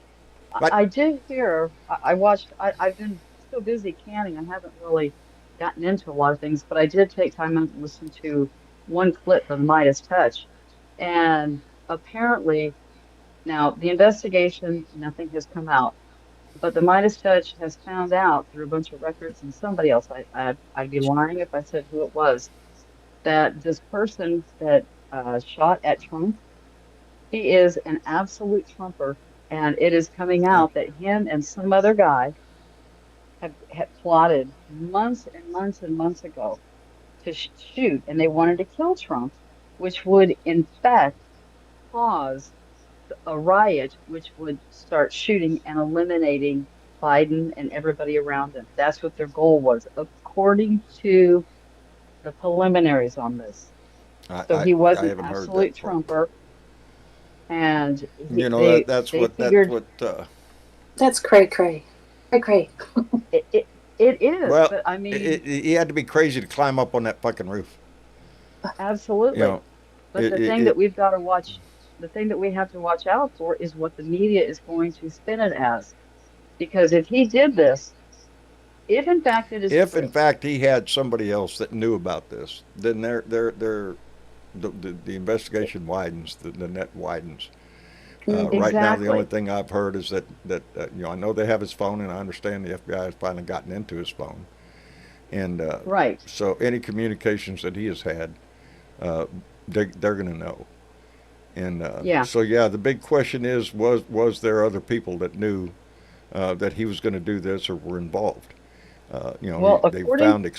What? I did hear, I watched, I've been so busy canning, I haven't really gotten into a lot of things, but I did take time out and listen to one clip of Midas Touch. And apparently, now the investigation, nothing has come out, but the Midas Touch has found out through a bunch of records and somebody else, I'd be lying if I said who it was, that this person that shot at Trump, he is an absolute Trumper. And it is coming Yeah. out that him and some other guy had plotted months and months and months ago to shoot, and they wanted to kill Trump, which would in fact cause a riot, which would start shooting and eliminating Biden and everybody around him. That's what their goal was, according to the preliminaries on this. So he was I an haven't heard absolute that part. Trumper, and You know that's they what figured That's cray cray. Cray cray. it is. well, But I mean, he had to be crazy to climb up on that fucking roof. absolutely. You know, But the thing that we've got to watch, the thing that we have to watch out for is what the media is going to spin it as. Because if he did this, if in fact it is if true, in fact he had somebody else that knew about this, then the investigation widens, the net widens. Right now, the only exactly. thing I've heard is that I know they have his phone, and I understand the FBI has finally gotten into his phone, and Right. so any communications that he has had, they're going to know. And Yeah. so yeah, the big question is, was there other people that knew that he was going to do this or were involved? Well, They found.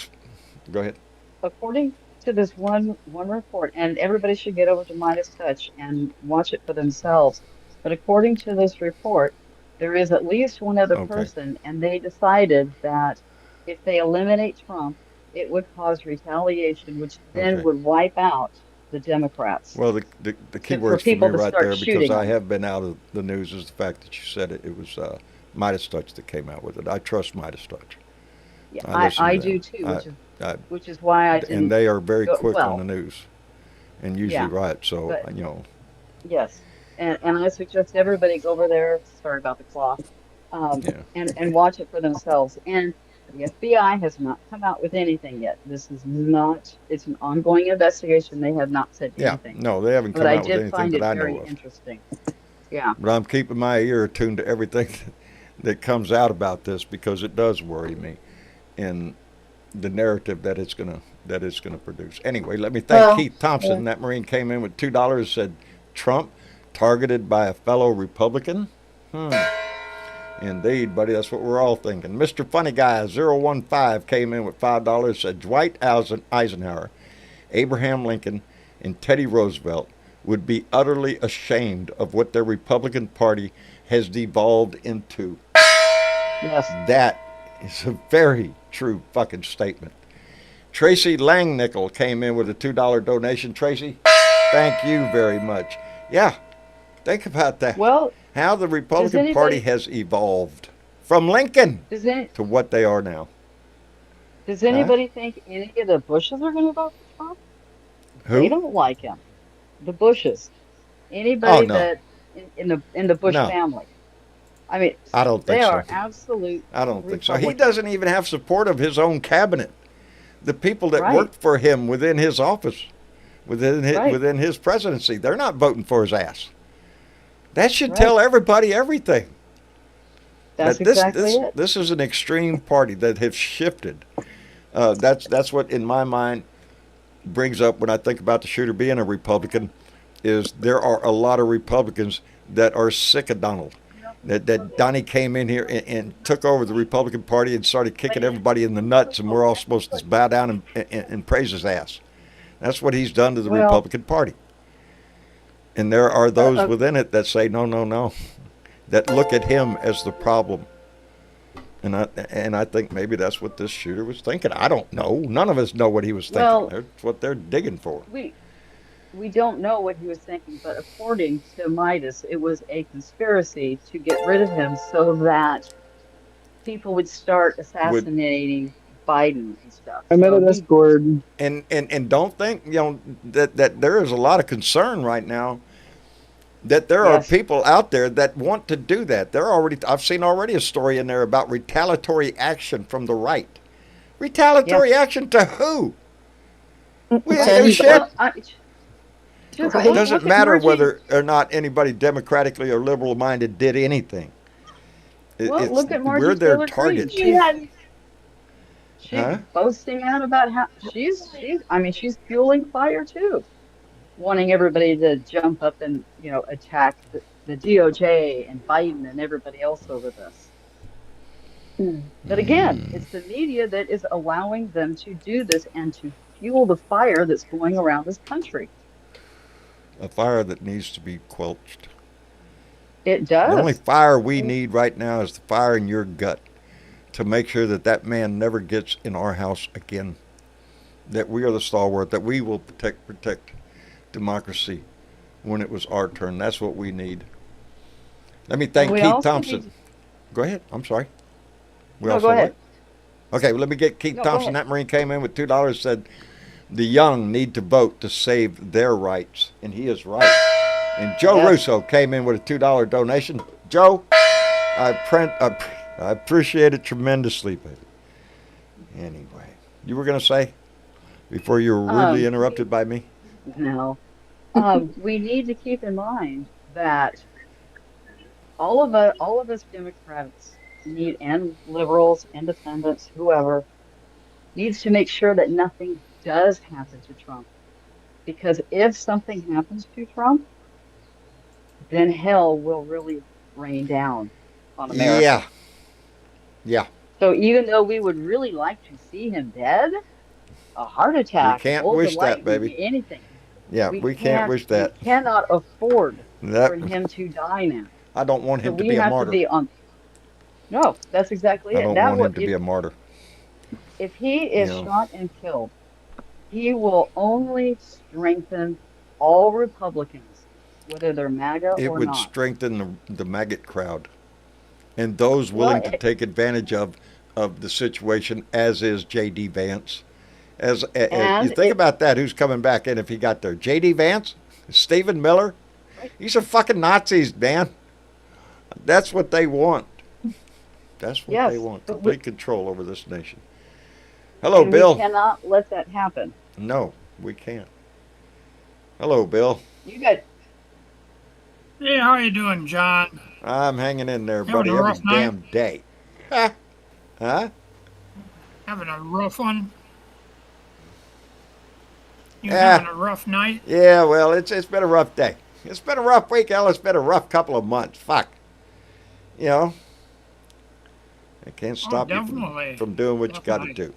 Go ahead. according to this one report, and everybody should get over to Midas Touch and watch it for themselves. But according to this report, there is at least one other Okay. person, and they decided that if they eliminate Trump, it would cause retaliation, which then Okay. would wipe out the Democrats Well, the key for words for me people to right start there, because shooting I them. have been out of the news, is the fact that you said it. It was Midas Touch that came out with it. I trust Midas Touch. Yeah, I listen I to do them. too, I, which is why I and didn't they are very go. quick on the Well, news and usually yeah, right. So but yes, and I suggest everybody go over there. Sorry about the clock, yeah, and watch it for themselves. And the FBI has not come out with anything yet. This is not. It's an ongoing investigation. They have not said yeah. anything, No, they haven't but come I out with did anything find that it I very know of. interesting. Yeah, But I'm keeping my ear attuned to everything that comes out about this because it does worry me, and the narrative that it's gonna produce. Anyway, let me thank Well, Keith Thompson. yeah. That Marine came in with $2. Said Trump targeted by a fellow Republican. Indeed, buddy, that's what we're all thinking. Mr. Funny Guy 015 came in with $5. Said Dwight Eisenhower, Abraham Lincoln, and Teddy Roosevelt would be utterly ashamed of what their Republican Party has devolved into. yes. That is a very true fucking statement. Tracy Langnickel came in with a $2 donation. Tracy, thank you very much. Yeah, think about that. Well, How the does Republican Party anybody has evolved from Lincoln does any, to what they are now. does Huh? anybody think any of the Bushes are going to vote for Trump? They Who? don't like him. The Bushes, Oh anybody no, that in the Bush no, family. I mean, I don't they think so. are absolute I don't think so. He Republicans. doesn't even have support of his own cabinet. The people that Right, worked for him within his office, right, within his presidency, they're not voting for his ass. That should right. tell everybody everything. That's That this exactly this it. this is an extreme party that has shifted. That's what in my mind brings up when I think about the shooter being a Republican. Is there are a lot of Republicans that are sick of Donald. That Donnie came in here and took over the Republican Party and started kicking everybody in the nuts, and we're all supposed to bow down and praise his ass. That's what he's done to the Well, Republican Party. And there are uh, those uh, within it that say, no, no, no, that look at him as the problem. And I think maybe that's what this shooter was thinking. I don't know. None of us know what he was thinking. Well, That's what they're digging for. we don't know what he was thinking, but according to Midas, it was a conspiracy to get rid of him so that people would start Would assassinating Biden and stuff. I'm in So a he, Discord. and don't think that there is a lot of concern right now that there are yes, people out there that want to do that. I've seen already a story in there about retaliatory action from the right. Retaliatory yeah. action to who? We To didn't do shit. Well, just Right. It look doesn't at matter Margie. whether or not anybody democratically or liberal minded did anything. Well, look at We're Margie their Taylor Greene. target. She's Huh? boasting out about how she's fueling fire too, wanting everybody to jump up and, attack the DOJ and Biden and everybody else over this. But again, it's the media that is allowing them to do this and to fuel the fire that's going around this country. A fire that needs to be quenched. It The only does. fire we need right now is the fire in your gut to make sure that that man never gets in our house again. That we are the stalwart, that we will protect democracy when it was our turn. That's what we need. Let me thank And we Keith also Thompson. need to, Go ahead. I'm sorry. We no, also go ahead. what? Okay, well, let me get Keith No, go Thompson. ahead. That Marine came in with $2, said the young need to vote to save their rights. And he is right. And Joe Yes. Russo came in with a $2 donation. Joe, I appreciate it tremendously, baby. Anyway, you were going to say before you were rudely Um, interrupted by me? no. We need to keep in mind that all of us Democrats need, and liberals, independents, whoever, needs to make sure that nothing does happen to Trump. Because if something happens to Trump, then hell will really rain down on America. Yeah, yeah. So even though we would really like to see him dead, a heart We attack, a can't bolt of wish that, lightning, baby. anything, Yeah, we can't wish we that. cannot afford That for him to die now. I don't want So him to we be a have to martyr. be on. No, that's exactly I it. don't That want would him to be a martyr. if he You is know, shot and killed, he will only strengthen all Republicans, whether they're MAGA it or would not. strengthen the maggot crowd and those Well, willing to take advantage of the situation, as is J.D. Vance. As you and think it, about that, who's coming back in if he got there? J.D. Vance, Stephen Miller. These are fucking Nazis, man. That's what they want. That's what they yes, want. but Complete control over this nation. Hello, we Bill. cannot let that happen. No, we can't. Hello, Bill. You got Hey, how you doing, John? I'm hanging in there, Having buddy, a every rough night? damn day. Huh? Huh? Having a rough one? You Yeah. having a rough night? Yeah, well, it's been a rough day. It's been a rough week, Al. It's been a rough couple of months. Fuck. You know, I can't Oh, stop you definitely. from doing what you got to Definitely. do.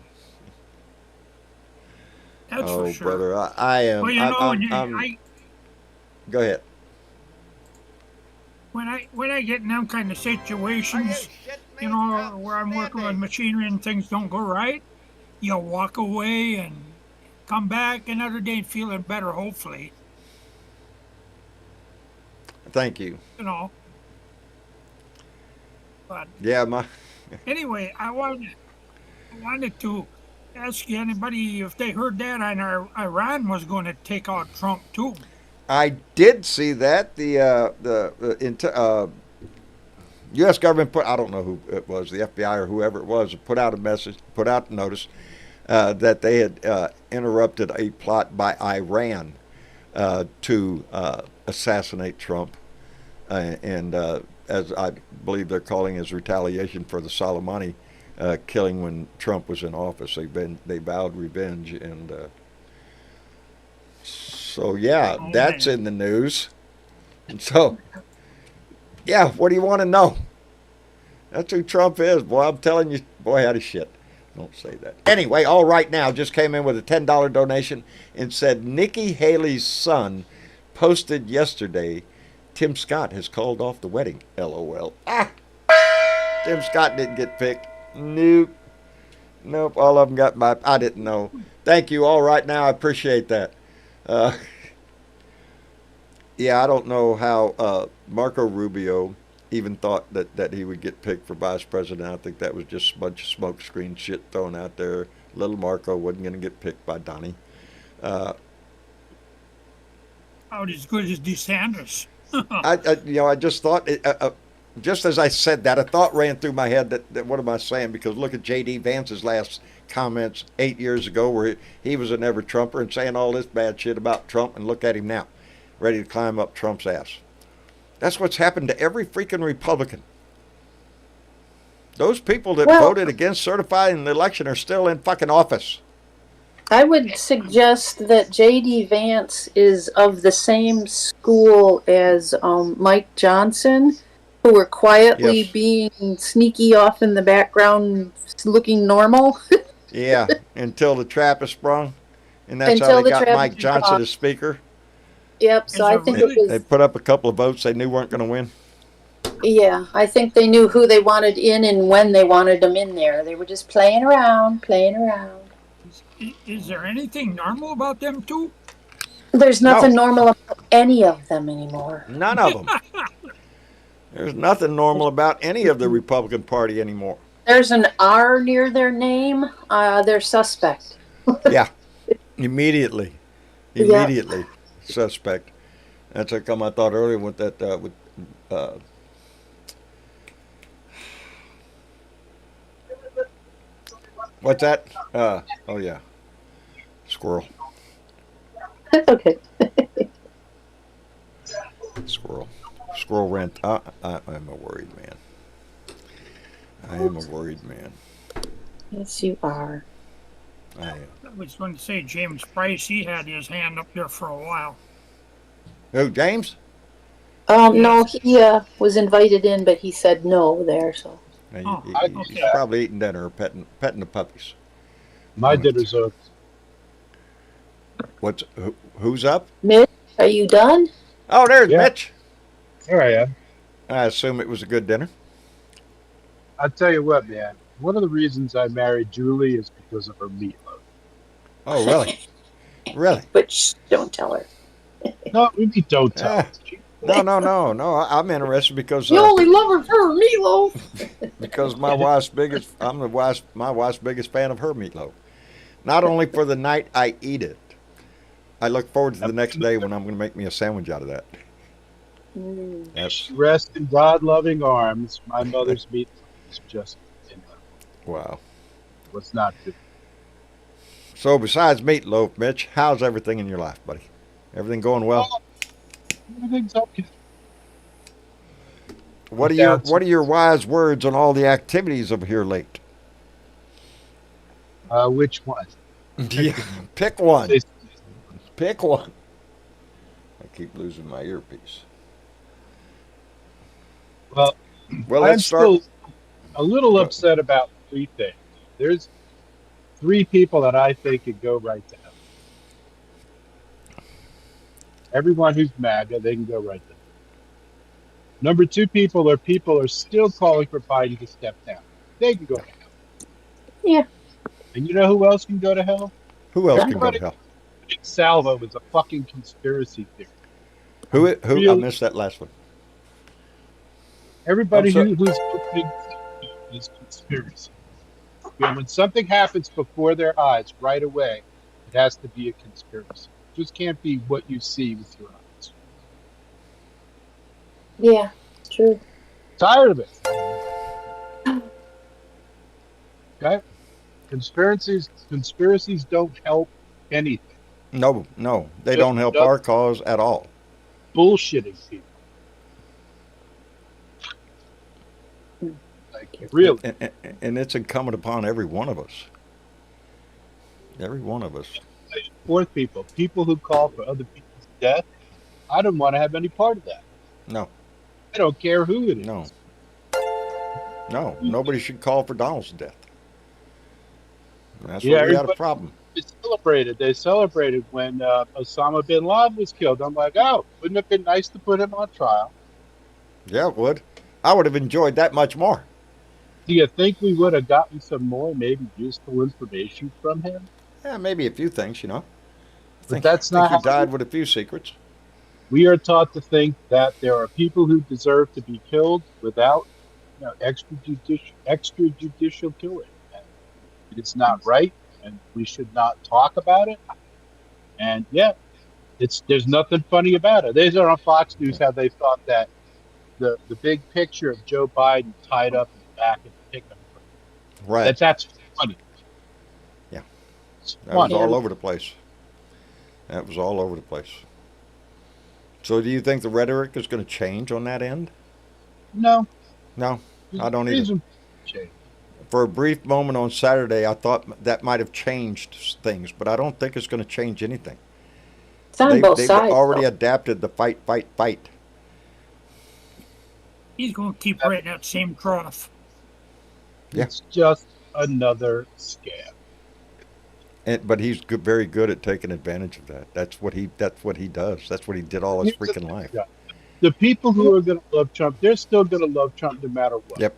That's Oh, for sure. brother, I am. Well, you know, Go ahead. when I get in them kind of situations, you know, where I'm working with machinery and things don't go right, you walk away and come back another day and feeling better, hopefully. Thank you. You know. But Yeah, anyway, I wanted to ask you anybody if they heard that Iran was going to take out Trump too. I did see that U.S. government I don't know who it was, the FBI or whoever it was, put out a notice that they had interrupted a plot by Iran to assassinate Trump, and as I believe they're calling as retaliation for the Soleimani killing when Trump was in office. They vowed revenge, and so yeah, Oh, that's man. in the news. And so yeah, what do you want to know? That's who Trump is, boy. I'm telling you, boy, out of shit. Don't say that. Anyway, All Right Now just came in with a $10 donation and said Nikki Haley's son posted yesterday, Tim Scott has called off the wedding. LOL. Tim Scott didn't get picked. Nope. Nope. All of them got my. I didn't know. Thank you. All right now. I appreciate that. Uh, yeah, I don't know how Marco Rubio even thought that he would get picked for vice president. I think that was just a bunch of smokescreen shit thrown out there. Little Marco wasn't going to get picked by Donnie. Out as good as DeSantis. I just thought, just as I said that, a thought ran through my head that what am I saying? Because look at J.D. Vance's last comments 8 years ago where he was an ever-Trumper and saying all this bad shit about Trump, and look at him now, ready to climb up Trump's ass. That's what's happened to every freaking Republican. Those people that voted against certifying the election are still in fucking office. I would suggest that J.D. Vance is of the same school as Mike Johnson, who were quietly being sneaky off in the background, looking normal. Yeah, until the trap is sprung. And that's how they got Mike Johnson as speaker. Yep, so I think it was... They put up a couple of votes they knew weren't going to win. Yeah, I think they knew who they wanted in and when they wanted them in there. They were just playing around. Is there anything normal about them two? There's nothing normal about any of them anymore. None of them. There's nothing normal about any of the Republican Party anymore. There's an R near their name. They're suspect. Yeah, immediately, suspect. That's how come I thought earlier with that what's that? Oh yeah, squirrel. Okay. Squirrel ran. I'm a worried man. I am a worried man. Yes, you are. I am. I was going to say James Price, he had his hand up there for a while. Who, James? No, he was invited in, but he said no there, so. He's probably eating dinner or petting the puppies. My dinner's over. Who's up? Mitch, are you done? Oh, there's Mitch. There I am. I assume it was a good dinner. I'll tell you what, man. One of the reasons I married Julie is because of her meatloaf. Oh, really? Really? But shh, don't tell her. No, maybe don't tell her. No. I'm interested because you only love her for her meatloaf. Because my wife's biggest fan of her meatloaf. Not only for the night I eat it, I look forward to the next day when I'm going to make me a sandwich out of that. Rest in God-loving arms. My mother's meatloaf is just wow. Was not good. So besides meatloaf, Mitch, how's everything in your life, buddy? Everything going well? Everything's okay. What are your wise words on all the activities of here late? Which one? Yeah, pick one. Pick one. I keep losing my earpiece. Well, let's start. Still a little upset about three things. There's three people that I think could go right to hell. Everyone who's MAGA, they can go right to hell. Number two people are still calling for Biden to step down. They can go to hell. Yeah. And you know who else can go to hell? Who else can go to hell? Salvo is a fucking conspiracy theory. Who? I missed that last one. Everybody who's opening is conspiracy. When something happens before their eyes right away, it has to be a conspiracy. It just can't be what you see with your eyes. Yeah, true. Tired of it. Okay? Conspiracies don't help anything. No, they don't help our cause at all. Bullshitting people. Really? And it's incumbent upon every one of us. Every one of us. Fourth people who call for other people's death, I don't want to have any part of that. No. I don't care who it is. No, nobody should call for Donald's death. That's where we got a problem. They celebrated when Osama bin Laden was killed. I'm like, oh, wouldn't it have been nice to put him on trial? Yeah, it would. I would have enjoyed that much more. Do you think we would have gotten some more, maybe useful information from him? Yeah, maybe a few things, I But think, I that's think not he how died with a few secrets. we are taught to think that there are people who deserve to be killed without, extrajudicial killing. And it is not right, and we should not talk about it. And yeah, there's nothing funny about it. These are on Fox News how they thought that the big picture of Joe Biden tied up in the back of the pickup truck. Right. That's absolutely funny. Yeah. It's That was funny. all over the place. That was all over the place. So do you think the rhetoric is going to change on that end? No, No, I don't either. reason change. For a brief moment on Saturday, I thought that might have changed things, but I don't think it's going to change anything. It's on both They've sides. already though. adapted the fight, fight, fight. He's going to keep right in that same trough. Yeah. It's just another scam. But he's very good at taking advantage of that. That's what he does. That's what he did all his Here's the freaking thing, life. yeah. The people who are going to love Trump, they're still going to love Trump no matter what. Yep.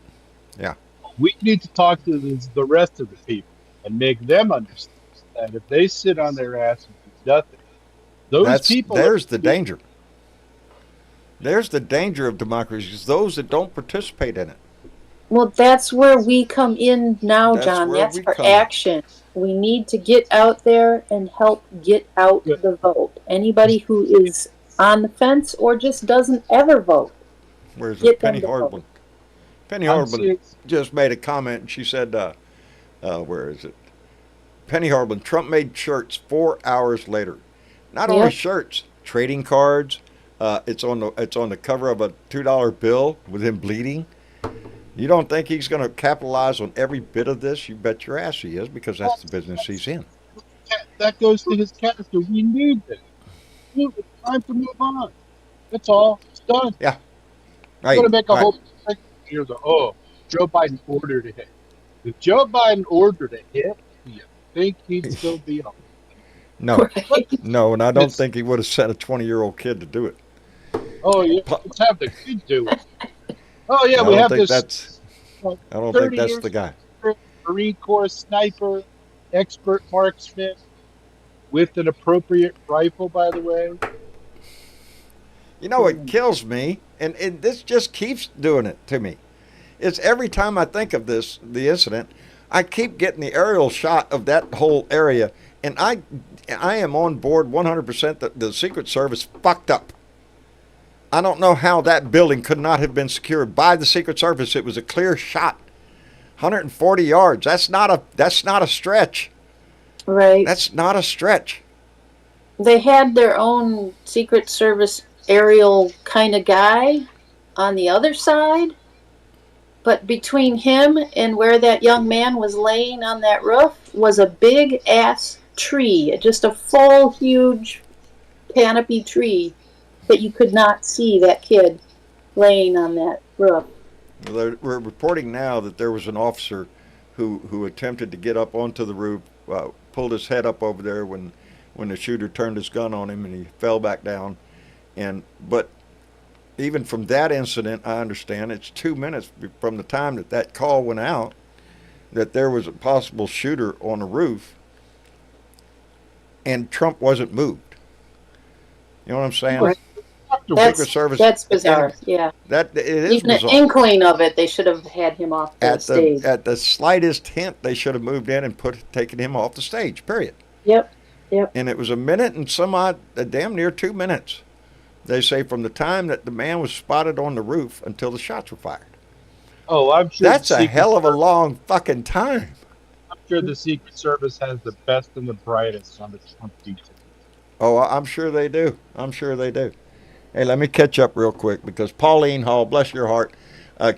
Yeah. We need to talk to the rest of the people and make them understand that if they sit on their ass and do nothing, There's the danger. There's the danger of democracy, is those that don't participate in it. Well, that's where we come in now, That's John. where That's we for come in. action. We need to get out there and help get out Yeah. the vote. Anybody who is on the fence or just doesn't ever vote. Whereas Get Penny them to vote. Hardman. Penny I'm Hardman serious. just made a comment, and she said, where is it? Penny Hardman, Trump made shirts 4 hours later. Not only Yep. shirts, trading cards. It's on the cover of a $2 bill with him bleeding. You don't think he's going to capitalize on every bit of this? You bet your ass he is, because that's the business he's in. That goes to his character. We need this. It's time to move on. That's all. It's done. Yeah. I'm Right. going to make a right. whole thing. Here's Joe Biden ordered a hit. If Joe Biden ordered a hit, do you think he'd still be on? No, Right. no, and I don't It's- think he would have sent a 20-year-old kid to do it. Oh, yeah. Let's have the kid do it. Oh, yeah. I We don't have think this that's. I don't 30 think that's years the guy. Marine Corps sniper, expert marksman with an appropriate rifle, by the way. You know, it kills me, and this just keeps doing it to me. It's every time I think of the incident, I keep getting the aerial shot of that whole area, and I am on board 100% that the Secret Service fucked up. I don't know how that building could not have been secured by the Secret Service. It was a clear shot, 140 yards. That's not a stretch. Right. That's not a stretch. They had their own Secret Service aerial kind of guy on the other side. But between him and where that young man was laying on that roof was a big ass tree. Just a full, huge canopy tree that you could not see that kid laying on that roof. We're reporting now that there was an officer who attempted to get up onto the roof, pulled his head up over there when the shooter turned his gun on him, and he fell back down. But even from that incident, I understand it's 2 minutes from the time that call went out that there was a possible shooter on the roof, and Trump wasn't moved. You know what I'm saying? Right. Secret Service. That's bizarre. Yeah. It is Even bizarre. an inkling of it, they should have had him off the stage. At the slightest hint, they should have moved in and taken him off the stage. Period. Yep. And it was a minute and some odd, damn near 2 minutes. They say from the time that the man was spotted on the roof until the shots were fired. Oh, I'm sure. That's a hell of a long fucking time. I'm sure the Secret Service has the best and the brightest on the Trump detail. Oh, I'm sure they do. I'm sure they do. Hey, let me catch up real quick, because Pauline Hall, bless your heart,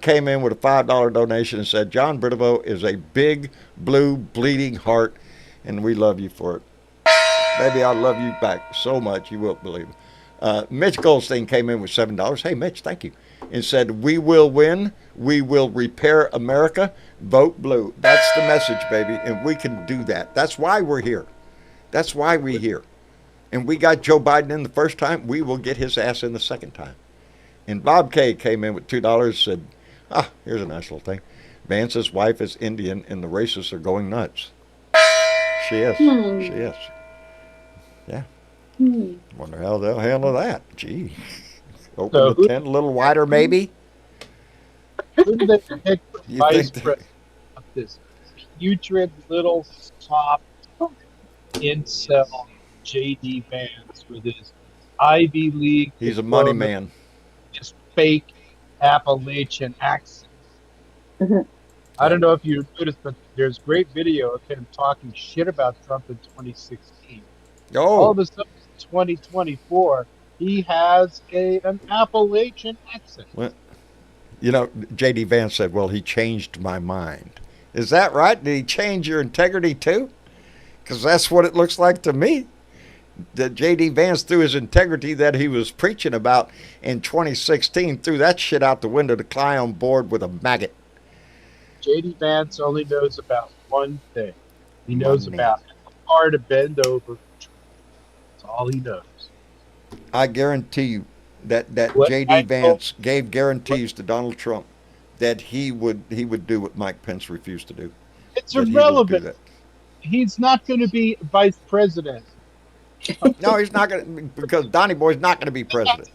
came in with a $5 donation and said, John Bridevo is a big, blue, bleeding heart, and we love you for it. Baby, I love you back so much, you won't believe it. Mitch Goldstein came in with $7. Hey, Mitch, thank you. And said, we will win. We will repair America. Vote blue. That's the message, baby, and we can do that. That's why we're here. That's why we're here. And we got Joe Biden in the first time. We will get his ass in the second time. And Bob K came in with $2, said, here's a nice little thing. Vance's wife is Indian, and the racists are going nuts. She is. She is. Yeah. Wonder how they'll handle that. Gee. Open So the tent a little wider, maybe? who did they pick for You vice think president of this putrid little soft incel J.D. Vance with his Ivy League he's a money diploma, man? his fake Appalachian accent? I Yeah. don't know if you noticed, but there's great video of him talking shit about Trump in 2016. All of Oh, a sudden, 2024, he has an Appalachian accent. well, you know, J.D. Vance said, well, he changed my mind. Is that right? Did he change your integrity too? Because that's what it looks like to me. That J.D. Vance threw his integrity that he was preaching about in 2016, threw that shit out the window to climb on board with a maggot. J.D. Vance only knows about one thing. He knows Money. about how far to bend over. That's all he knows. I guarantee you that What J.D. I Vance gave guarantees to Donald Trump that he would do what Mike Pence refused to do. It's That he will do irrelevant. that. He's not going to be vice president. No, he's not going to, because Donnie Boy's not going to be president.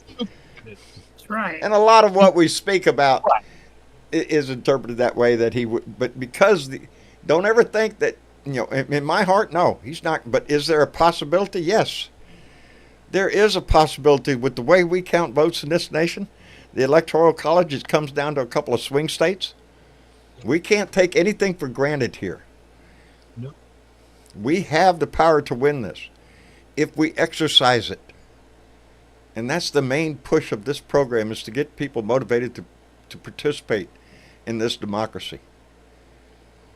That's right. And a lot of what we speak about is interpreted that way, that he would, but because don't ever think that, you know, in my heart, no, he's not. But is there a possibility? Yes. There is a possibility with the way we count votes in this nation. The Electoral College, it comes down to a couple of swing states. We can't take anything for granted here. No. We have the power to win this if we exercise it. And that's the main push of this program, is to get people motivated to participate in this democracy.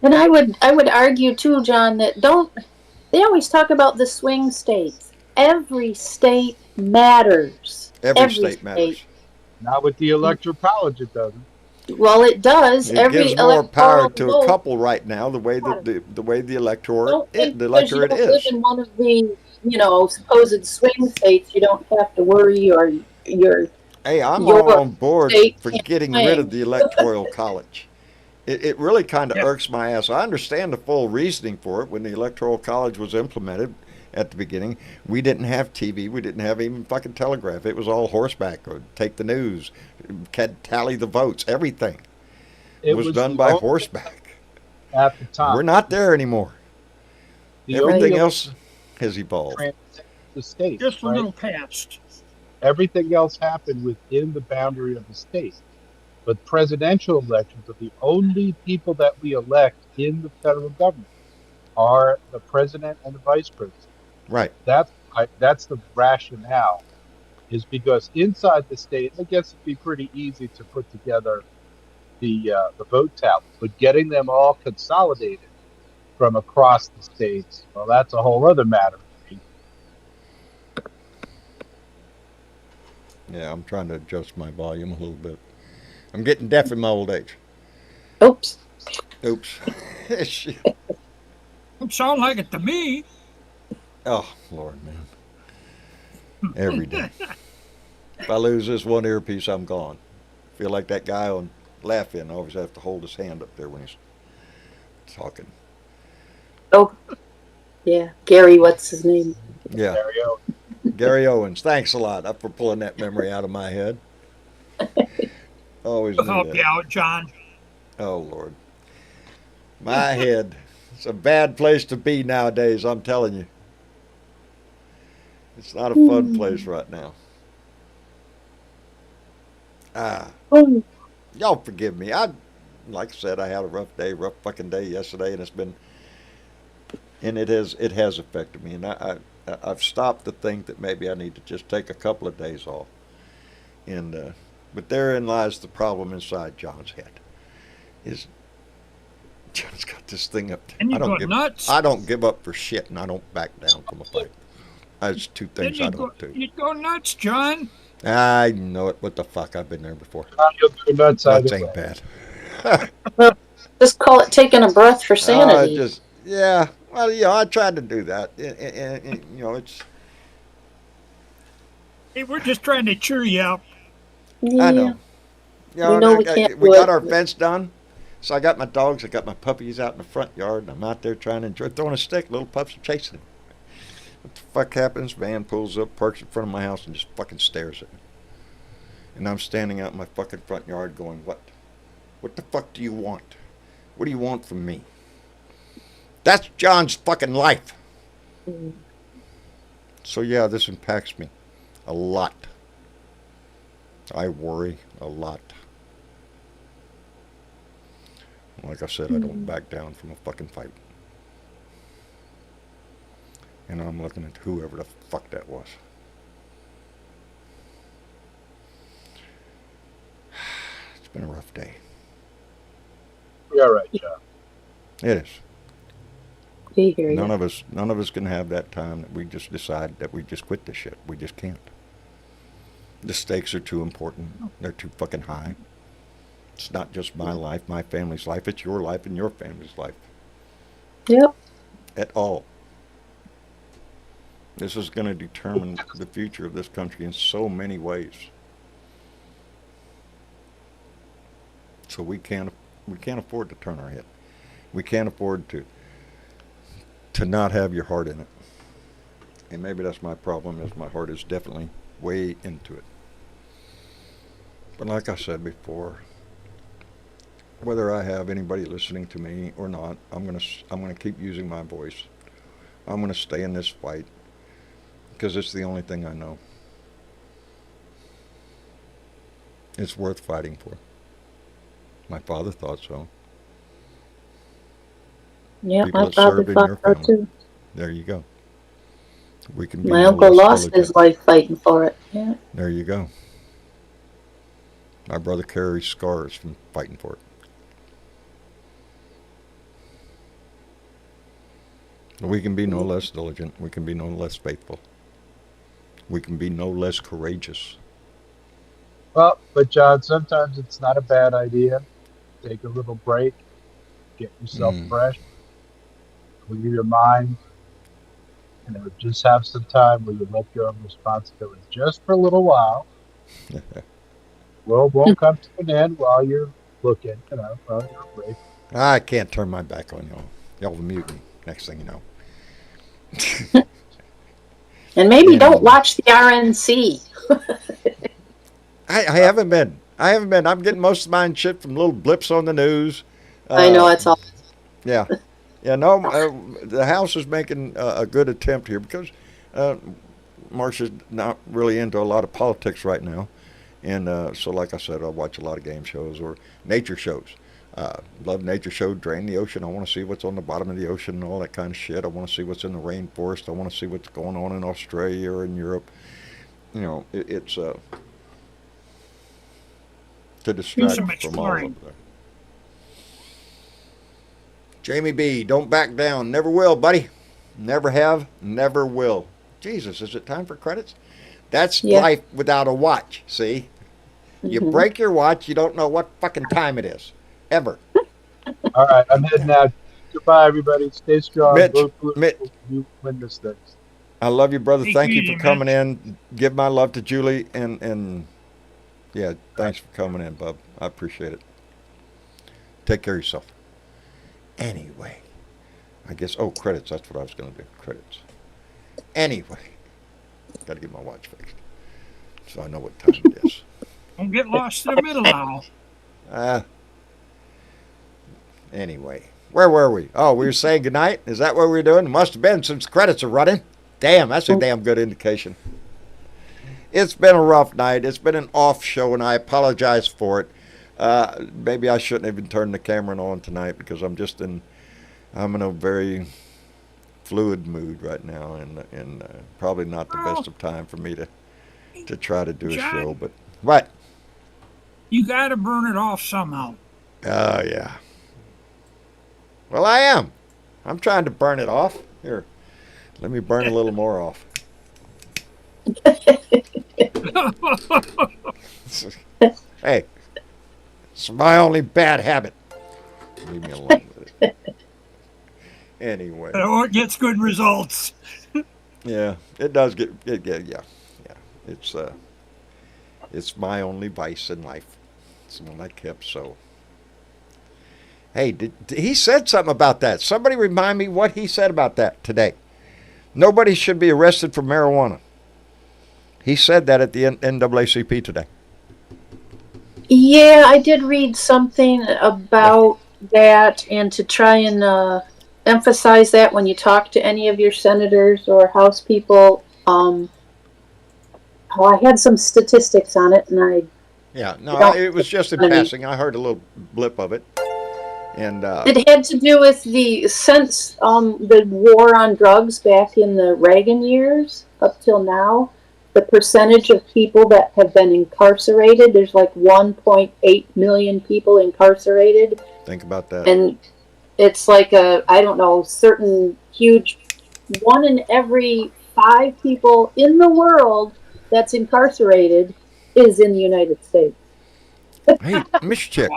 And I would argue too, John, that they always talk about the swing states. Every state matters. Every state matters. Not with the Electoral College, it doesn't. Well, it does. It Every gives more power electoral to vote. a couple right now, the way the way the electorate Don't think the because you electorate don't live is. in one of the, supposed swing states, you don't have to worry, or your Hey, I'm your all on board state for can't getting swing. rid of the Electoral College. It really kind of Yeah. irks my ass. I understand the full reasoning for it. When the Electoral College was implemented at the beginning, we didn't have TV. We didn't have even fucking telegraph. It was all horseback, or take the news, tally the votes. Everything It was was done the by only- horseback. At the time. We're not there anymore. The Everything only else has evolved. the state. Just a right? little past. Everything else happened within the boundary of the state. But presidential elections are the only people that we elect in the federal government are the president and the vice president. Right. That's the rationale, is because inside the state, I guess it'd be pretty easy to put together the vote tally, but getting them all consolidated from across the states, well, that's a whole other matter. Yeah, I'm trying to adjust my volume a little bit. I'm getting deaf in my old age. Oops. Oops. Shit. Don't sound like it to me. Oh, Lord, man. Every day. If I lose this one earpiece, I'm gone. Feel like that guy on Laugh-In. I always have to hold his hand up there when he's talking. Oh, yeah. Gary, what's his name? Yeah, There you go. Gary Owens. Thanks a lot for pulling that memory out of my head. Always I'll knew help that. you out, John. Oh, Lord. My head. It's a bad place to be nowadays, I'm telling you. It's not a fun place right now. Oh, Y'all forgive me. Like I said, I had a rough fucking day yesterday, and it has affected me. And I've stopped to think that maybe I need to just take a couple of days off. But therein lies the problem inside John's head. John's got this thing up there. And you go nuts. I don't give up for shit, and I don't back down from a fight. There's two things I don't do. You go nuts, John. I know it. What the fuck? I've been there before. You'll go nuts Nuts either ain't way. bad. just call it taking a breath for sanity. Yeah. Well, I tried to do that. And, it's. Hey, we're just trying to cheer you up. yeah. I know. We know we can't We do got it. our fence done, So I got my dogs, I got my puppies out in the front yard, and I'm out there trying to enjoy throwing a stick. Little pups are chasing him. What the fuck happens? Van pulls up, parks in front of my house, and just fucking stares at me. And I'm standing out in my fucking front yard going, what? What the fuck do you want? What do you want from me? That's John's fucking life. So yeah, this impacts me a lot. I worry a lot. Like I said, I don't back down from a fucking fight. And I'm looking at whoever the fuck that was. It's been a rough day. You're all right, John. It is. We hear you. None of us can have that time that we just decide that we just quit this shit. We just can't. The stakes are too important. They're too fucking high. It's not just my life, my family's life. It's your life and your family's life. Yep. At all. This is going to determine the future of this country in so many ways. So we can't afford to turn our head. We can't afford to not have your heart in it. And maybe that's my problem, is my heart is definitely way into it. But like I said before, whether I have anybody listening to me or not, I'm gonna keep using my voice. I'm gonna stay in this fight because it's the only thing I know. It's worth fighting for. My father thought so. Yeah, People my that father served in thought your so family. too. There you go. We can be My no uncle less lost diligent. his life fighting for it. Yeah. There you go. My brother carries scars from fighting for it. We can be no less diligent. We can be no less faithful. We can be no less courageous. Well, but John, sometimes it's not a bad idea. Take a little break, get yourself fresh, clear your mind, and just have some time where you let go of responsibility just for a little while. World won't come to an end while you're looking, while you're away. I can't turn my back on y'all. Y'all will mute me. Next thing you know. And maybe don't watch the RNC. I haven't been. I'm getting most of mine shit from little blips on the news. I know it's all. Yeah. Yeah, no, the House is making a good attempt here because Marcia's not really into a lot of politics right now. And so, like I said, I watch a lot of game shows or nature shows. Love nature show, Drain the Ocean. I want to see what's on the bottom of the ocean and all that kind of shit. I want to see what's in the rainforest. I want to see what's going on in Australia or in Europe. You know, it's to distract from all of that. Jamie B., don't back down. Never will, buddy. Never have, never will. Jesus, is it time for credits? That's life without a watch, see? You break your watch, you don't know what fucking time it is. Ever. All right, I'm heading out. Goodbye, everybody. Stay strong. Mitch, You win this thing. I love you, brother. Thank you for coming in. Give my love to Julie, and yeah, thanks for coming in, bub. I appreciate it. Take care of yourself. Anyway, I guess, credits. That's what I was going to do. Credits. Anyway, got to get my watch fixed so I know what time it is. Don't get lost in the middle now. Anyway, where were we? Oh, we were saying goodnight? Is that what we were doing? It must have been since credits are running. Damn, that's a damn good indication. It's been a rough night. It's been an off show, and I apologize for it. Maybe I shouldn't even turn the camera on tonight because I'm in a very fluid mood right now, and probably not the best of time for me to try to do a show. But what? You got to burn it off somehow. Oh, yeah. Well, I am. I'm trying to burn it off. Here, let me burn a little more off. Hey, it's my only bad habit. Leave me alone with it. Anyway. Or it gets good results. Yeah, it does get yeah. It's my only vice in life. It's the one I kept, so. Hey, he said something about that. Somebody remind me what he said about that today. Nobody should be arrested for marijuana. He said that at the NAACP today. Yeah, I did read something about that, and to try and emphasize that when you talk to any of your senators or House people. I had some statistics on it, and it was just in passing. I heard a little blip of it. And it had to do with since the war on drugs back in the Reagan years up till now, the percentage of people that have been incarcerated. There's like 1.8 million people incarcerated. Think about that. And it's like certain huge 1 in every 5 people in the world that's incarcerated is in the United States. Hey, Miss Chick.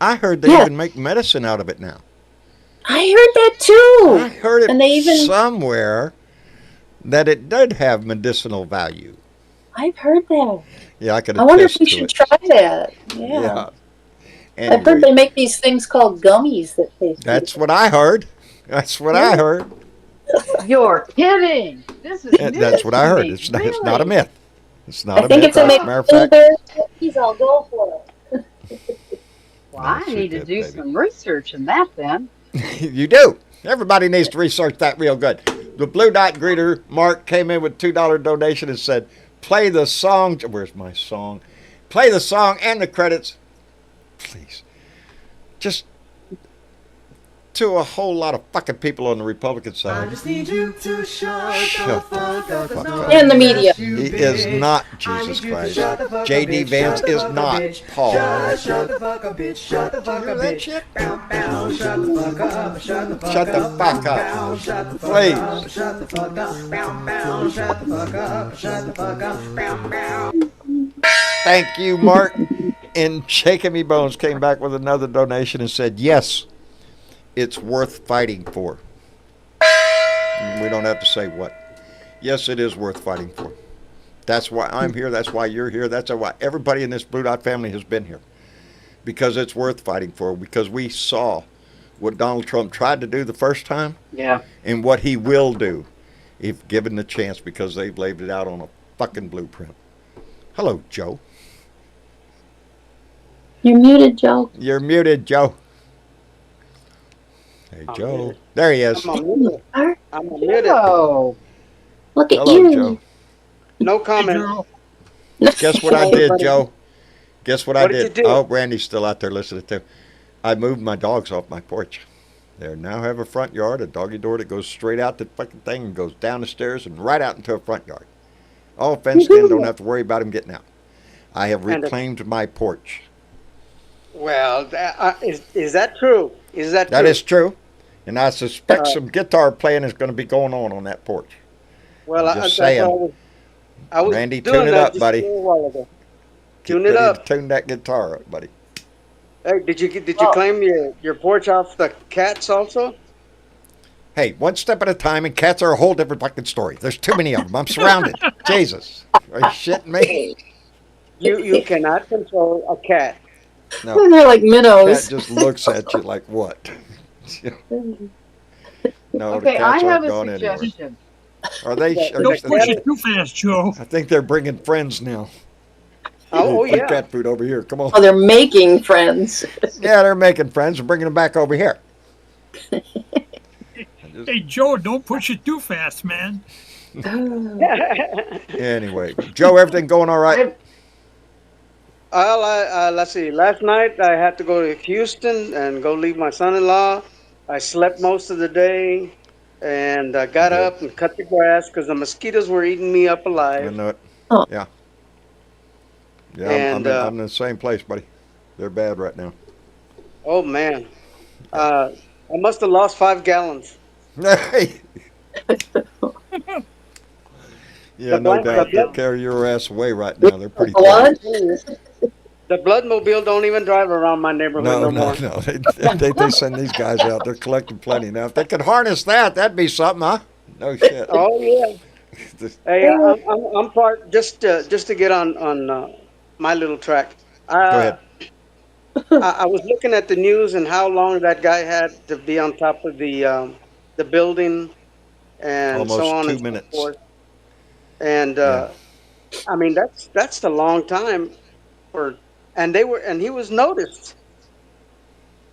I heard they even make medicine out of it now. I heard that too. I heard it somewhere that it did have medicinal value. I've heard that. Yeah, I could. I wonder if we should try that. Yeah. Anyway, I've heard they make these things called gummies that taste. That's what I heard. That's what I heard. You're kidding. This is that's what I heard. It's not a myth. It's not a myth. I think if they make blueberry cookies, I'll go for it. Well, I need to do some research in that then. You do. Everybody needs to research that real good. The Blue Dot Greeter, Mark, came in with $2 donation and said, play the song. Where's my song? Play the song and the credits. Please. Just to a whole lot of fucking people on the Republican side. I just need you to shut the fuck up. And the media. He is not Jesus Christ. J.D. Vance is not Paul. Shut the fuck up, bitch. Shut the fuck up, bitch. Shut the fuck up. Shut the fuck up. Shut the fuck up. Shut the fuck Please. up. Shut the fuck up. Shut the fuck up. Shut the fuck up. Thank you, Mark. And Shaking Me Bones came back with another donation and said, yes, it's worth fighting for. We don't have to say what. Yes, it is worth fighting for. That's why I'm here. That's why you're here. That's why everybody in this Blue Dot family has been here. Because it's worth fighting for. Because we saw what Donald Trump tried to do the first time. Yeah. And what he will do if given the chance, because they've laid it out on a fucking blueprint. Hello, Joe. You're muted, Joe. You're muted, Joe. Hey, Joe. Muted. There he is. I'm muted. Hello. Look at Hello, you. Joe. No comment. Guess what I did, Joe? Guess what I did? Did you do? Oh, Randy's still out there listening too. I moved my dogs off my porch. They now have a front yard, a doggy door that goes straight out the fucking thing and goes down the stairs and right out into a front yard. All fenced in, don't have to worry about them getting out. I have reclaimed my porch. Well, is that true? Is that true? That is true. And I suspect some guitar playing is going to be going on that porch. Well, I'm just saying. I was Randy, doing tune it that up, buddy. A while ago. Tune Get it ready up. to tune that guitar up, buddy. Hey, did you claim your porch off the cats also? Hey, one step at a time, and cats are a whole different fucking story. There's too many of them. I'm surrounded. Jesus. Are you shitting me? You cannot control a cat. No. They're like minnows. Cat just looks at you like, what? No, Okay, the I cats have aren't a going anywhere. suggestion. Are they? Don't push it too fast, Joe. I think they're bringing friends now. Oh, Hey, yeah. cat food over here. Come on. Oh, they're making friends. Yeah, they're making friends and bringing them back over here. Hey, Joe, don't push it too fast, man. Anyway, Joe, everything going all right? Well, let's see. Last night I had to go to Houston and go leave my son-in-law. I slept most of the day, and I got up and cut the grass because the mosquitoes were eating me up I alive. know it. Oh. Yeah. Yeah, And, I'm in the same place, buddy. They're bad right now. Oh man, I must have lost 5 gallons. Hey. Yeah, The no blood- doubt. the They'll blood- carry your ass away right now. They're pretty Blood? The Bloodmobile don't even drive around my neighborhood no more. No. They send these guys out. They're collecting plenty now. If they could harness that, that'd be something, huh? No shit. Oh yeah. Hey, I'm part just to get on my little track. Go ahead. I was looking at the news and how long that guy had to be on top of the building and so Almost on and 2 so minutes. forth. And Yeah. I mean that's a long time for. And he was noticed.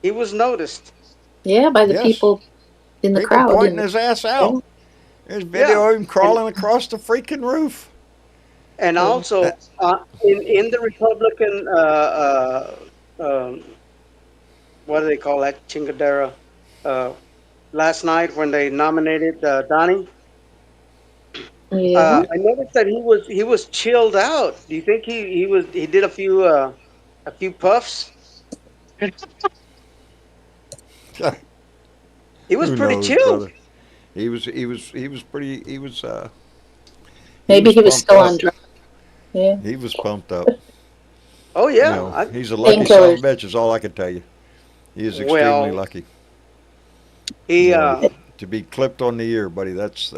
He was noticed. Yeah, by the Yes. people in the People crowd. pointing his ass Yeah. out. There's Yeah, video of him and crawling across the freaking roof. and also That, in the Republican what do they call that chingadera? Uh, Last night when they nominated Donnie, Yeah. I noticed that he was chilled out. Do you think he did a few puffs? He was who pretty knows, chilled. brother? He was pretty. He Maybe was he was pumped still on up. drugs. Yeah. He was pumped up. Oh You yeah. know, he's a lucky son Painkillers. of a bitch. Is all I can tell you. He is extremely Well, lucky. he You know, to be clipped on the ear, buddy. That's.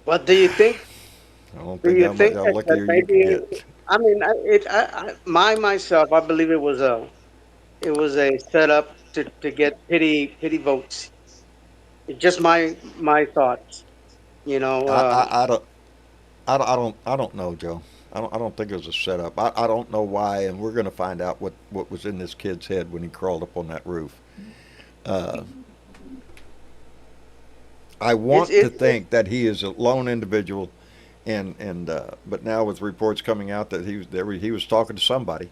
what do you think? I don't Do think you how much think how that luckier you could maybe? get. I mean, myself, I believe it was a setup to get pity votes. It's just my thoughts. You know, I, I, I don't I don't know, Joe. I don't think it was a setup. I don't know why, and we're going to find out what was in this kid's head when he crawled up on that roof. Uh, I it's want to think that he is a lone individual, and but now with reports coming out that he was talking to somebody,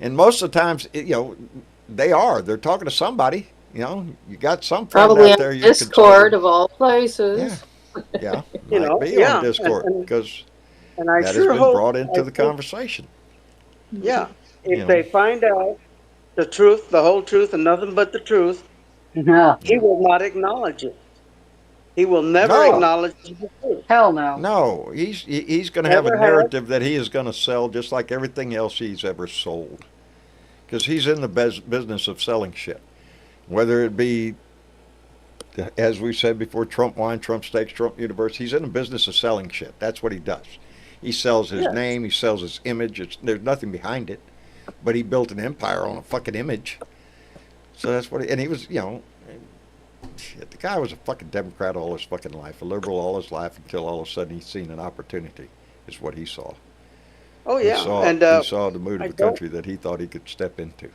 and most of the times, they're talking to somebody. You know, you got some friend Probably out on there you're Discord consulting. of all Yeah, places. yeah, might be on yeah, Discord because and I that has sure been hope brought into the conversation. yeah, You if know, they find out the truth, the whole truth, and nothing but the truth, No. he yeah. will not acknowledge it. He will never No, acknowledge the truth. Hell no. no, he's going to have a Never have. narrative that he is going to sell just like everything else he's ever sold because he's in the business of selling shit, whether it be as we said before, Trump wine, Trump steaks, Trump universe. He's in the business of selling shit. That's what he does. He sells his Yes. name. He sells his image. There's nothing behind it, but he built an empire on a fucking image. So that's what. And he was, shit, the guy was a fucking Democrat all his fucking life, a liberal all his life, until all of a sudden he's seen an opportunity. Is what he saw. Oh He yeah, saw and he saw the mood I of the don't. country that he thought he could step into.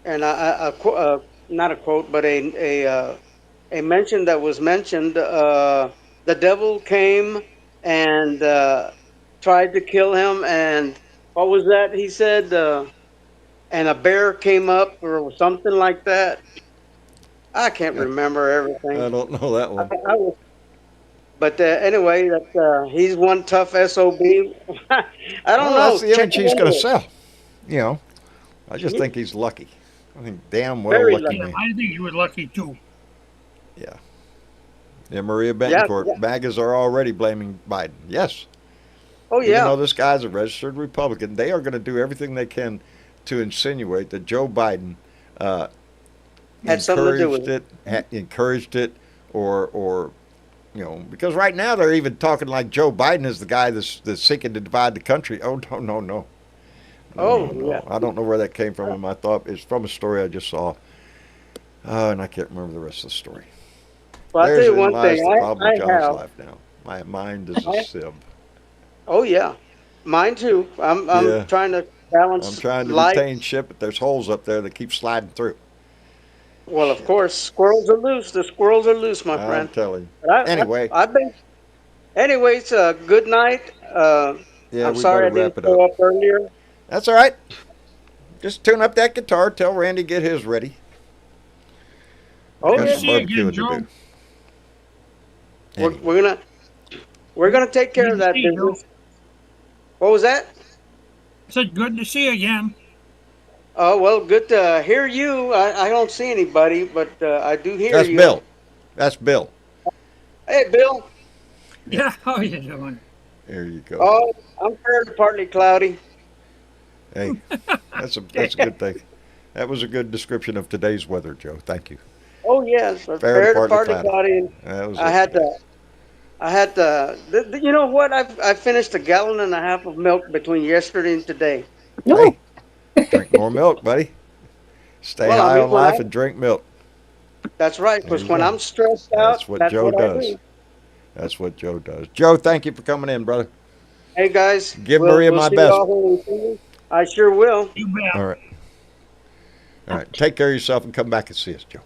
And not a quote, but a mention that was mentioned. The devil came and tried to kill him, and what was that? He said, and a bear came up or something like that. I can't remember I everything. don't know that one. I was, but anyway, that he's one tough sob. I don't Well, that's know. the Check image he's it going to out. sell. You know, I just He's think he's lucky. I think damn well very lucky lucky. Yeah, man. I think he was lucky too. Yeah. Yeah, Maria Yeah, Betancourt. yeah. MAGAs are already blaming Biden. Yes. Oh Even yeah. though this guy's a registered Republican, they are going to do everything they can to insinuate that Joe Biden uh, Had something to do with it. encouraged it, or because right now they're even talking like Joe Biden is the guy that's seeking to divide the country. Oh no, no, no, no, no, Oh no. yeah. I don't know where that came from in my thought. It's from a story I just saw, and I can't remember the rest of the story. Well, I'll tell you Therein one lies thing. the problem I with John's have. life now. My mind is a I, sieve. oh yeah. Mine too. I'm Yeah, trying to I'm balance trying to life. retain shit, but there's holes up there that keep sliding through. Well, of Shit, course, squirrels are loose. The squirrels are loose, my I'm friend. telling you. But Anyway, I've been. Anyways, good night. yeah, I'm we better sorry I didn't wrap it show up. up earlier. That's all right. Just tune up that guitar. Tell Randy to get his ready. I've Oh Good got to yeah. some see you again, barbecuing to Joe. do. We're, Anyway, we're gonna we're gonna take care Good of to that see you, Joe. business. What was that? I said good to see you again. Oh well, good to hear you. I don't see anybody, but I do hear that's you. Bill. That's Bill. Hey, Bill. Yeah, how you doing? There you go. Oh, I'm fairly partly cloudy. Hey, that's a good thing. That was a good description of today's weather, Joe. Thank you. Oh yes, a Fair to fair to partly partly cloudy. cloudy. And That was I it had today. I had you know what? I finished a gallon and a half of milk between yesterday and today. No. Hey, drink more milk, buddy. Stay Well, I high mean, on life and drink milk. that's right. There Because you when go. I'm stressed out, That's what that's Joe what I does. do. That's what Joe does. Joe, thank you for coming in, brother. Hey guys, Give Maria we'll my see you best. all when we see you. I sure will. You bet. All right. All right. Take care of yourself and come back and see us, Joe.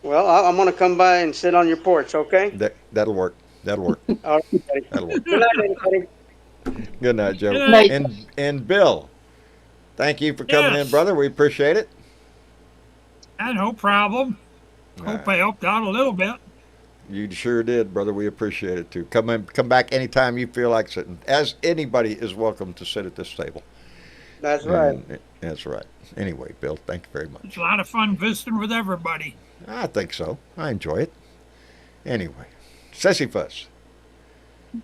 Well, I'm gonna come by and sit on your porch. Okay. That'll work. That'll work. All right. Buddy. That'll work. Good night, everybody. Good night, Joe. Good night. And Bill, thank you for coming in, Yes. brother. We appreciate it. No problem. Hope I helped out a little bit. You sure did, brother. We appreciate it too. Come back anytime you feel like sitting. As anybody is welcome to sit at this table. That's right. That's right. Anyway, Bill, thank you very much. It's a lot of fun visiting with everybody. I think so. I enjoy it. Anyway, Sisyphus.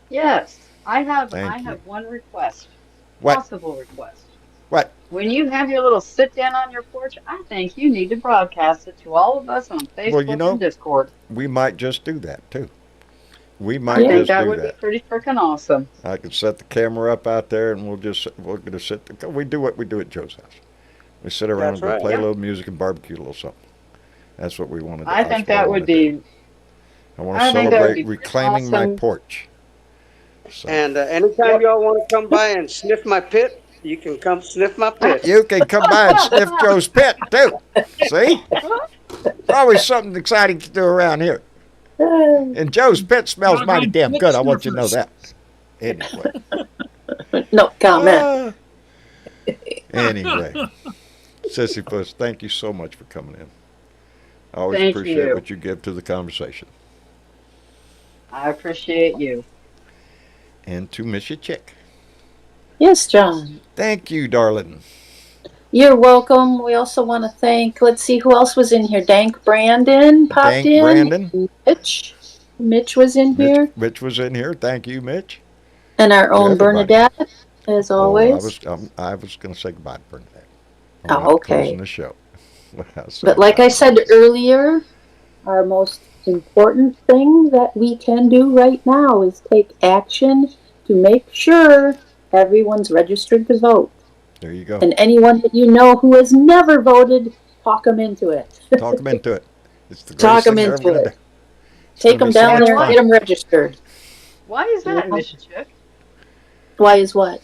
Yes, I have Thank you. one request. What? Possible request. What? When you have your little sit down on your porch, I think you need to broadcast it to all of us on Facebook Well, you know, and Discord. we might just do that too. We I might think just that do would that. be pretty freaking awesome. I can set the camera up out there, and we're gonna sit. We do what we do at Joe's house. We sit around That's and right. play Yeah. a little music and barbecue a little something. That's what we want to do. I That's think what I that wanna would do. be, I want to I think that would celebrate be pretty reclaiming my awesome. porch. So. And anytime y'all want to come by and sniff my pit, you can come sniff my pit. You can come by and sniff Joe's pit too. See? Always something exciting to do around here. And Joe's pit smells mighty damn good. I want you to know that. Anyway. No comment. Anyway. Sisyphus, thank you so much for coming in. I always Thank appreciate you. what you give to the conversation. I appreciate you. And to Miss your chick. Yes, John. Thank you, darling. You're welcome. We also want to thank, let's see who else was in here. Dank Brandon popped Dank in. Brandon. Mitch was in here. Mitch was in here. Thank you, Mitch. And our own Everybody. Bernadette, as always. I was going to say goodbye to Bernadette. Oh, Not okay. Closing the show. But like I said earlier, our most important thing that we can do right now is take action to make sure everyone's registered to vote. There you go. And anyone that you know who has never voted, talk them into it. Talk them into it. It's the Talk greatest them thing they're into ever gonna it. do. It's Take gonna them be so down much there and fun. get them registered. Why is that, Yeah. Mr. Chick? Why is what?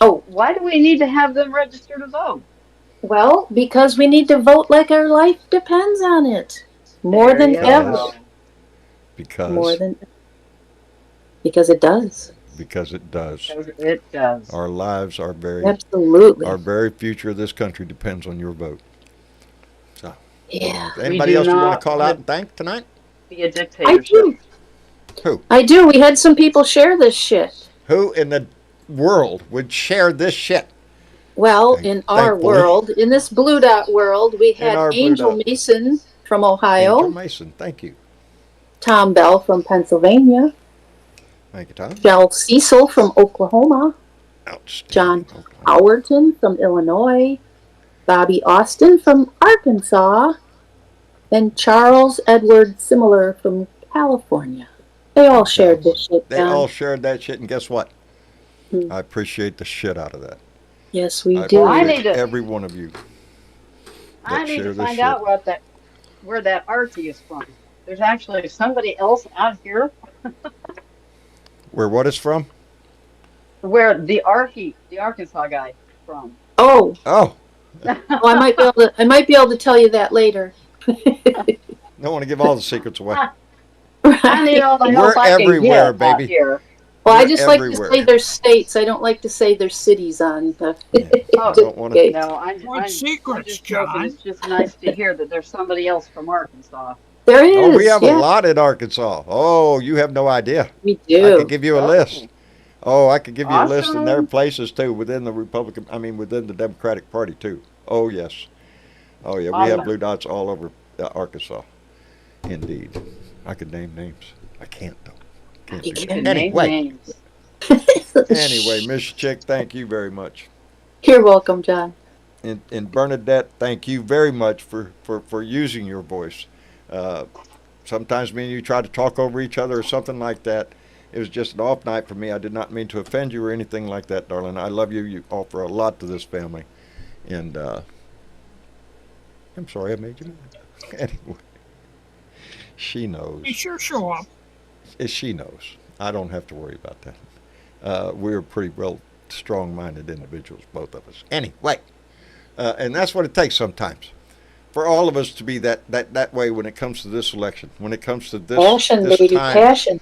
Oh, Why do we need to have them register to vote? well, because we need to vote like our life depends on it. More There than you ever. go. More Because than because it does. it does. Because it does. Our lives, Absolutely. our very future of this country depends on your vote. So, Yeah. anybody do else you want not to call wanna- out and thank tonight? Be a I dictatorship. do. Who? I do. We had some people share this shit. Who in the world would share this shit? Well, in our Thankfully. world, in this Blue Dot world, we had our Blue Angel Dot. Mason from Angel Ohio, Mason. Thank you. Tom Bell from Pennsylvania, Thank you, Tom. Del Cecil from Oklahoma, Outstanding. John Okay. Howerton from Illinois, Bobby Austin from Arkansas, and Charles Edward Similar from California. They all shared this shit, They John. all shared that shit, and guess what? Hmm. I appreciate the shit out of that. Yes, we I do. I appreciate need to- every one of you. I that need share to this find shit. out where that Artie is from. There's actually somebody else out here Where what is from? where the Arkansas guy is from. Oh, Oh, I might be able to tell you that later. don't want to give all the secrets away. I need all the help We're I can everywhere, get out baby. here. Well, I We're just like to everywhere. say their states. I don't like to say their cities on the. Oh, don't wanna- Okay. No, I'm secrets, just joking. John? It's just nice to hear that there's somebody else from Arkansas. There is. Oh, we have yeah, a lot in Arkansas. Oh, you have no idea. we I do. could give you a list. Oh, I could give you a list, and there are Awesome. places too within the within the Democratic Party too. Oh yes. Oh yeah, we have Awesome. blue dots all over Arkansas. Indeed, I could name names. I can't though. Can't You do You that. can name Anyway, names. anyway, Miss Chick, thank you very much. You're welcome, John. And Bernadette, thank you very much for using your voice sometimes me and you try to talk over each other or something like that. It was just an off night for me. I did not mean to offend you or anything like that, darling. I love you. You offer a lot to this family. And I'm sorry I made you mad. Anyway, she knows. Be sure show up. She knows. I don't have to worry about that. We're pretty well strong-minded individuals, both of us. Anyway, and that's what it takes sometimes for all of us to be that way when it comes to this election, when it comes to this Passion, this baby, time. passion.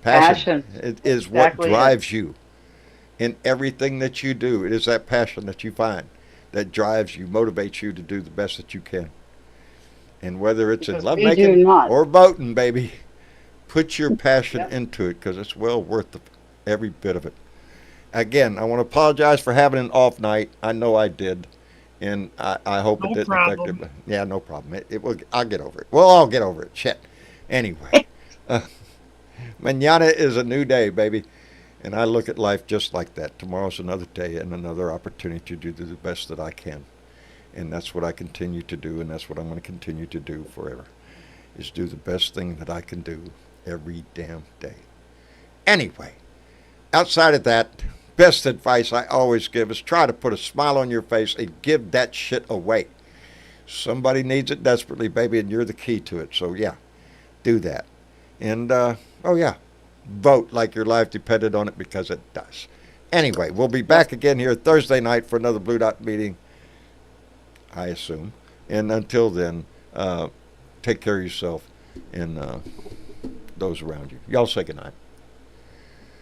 Passion. It is Exactly what drives you in everything that you do. It is that passion that you find that drives you, motivates you to do the best that you can. And whether it's Because in we do lovemaking not. or voting, baby, put your passion Yep. into it because it's well worth every bit of it. Again, I want to apologize for having an off night. I know I did. And I hope No it didn't problem. affect it. Yeah, no problem. It will. I'll get over it. We'll all get over it. Shit. Anyway, mañana is a new day, baby, and I look at life just like that. Tomorrow's another day and another opportunity to do the best that I can, and that's what I continue to do, and that's what I'm going to continue to do forever, is do the best thing that I can do every damn day. Anyway, outside of that, best advice I always give is try to put a smile on your face and give that shit away. Somebody needs it desperately, baby, and you're the key to it. So, yeah, do that. And, oh, yeah, vote like your life depended on it because it does. Anyway, we'll be back again here Thursday night for another Blue Dot meeting, I assume. And until then, take care of yourself and those around you. Y'all say good night.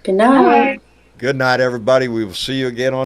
Good night. Good night, everybody. We will see you again on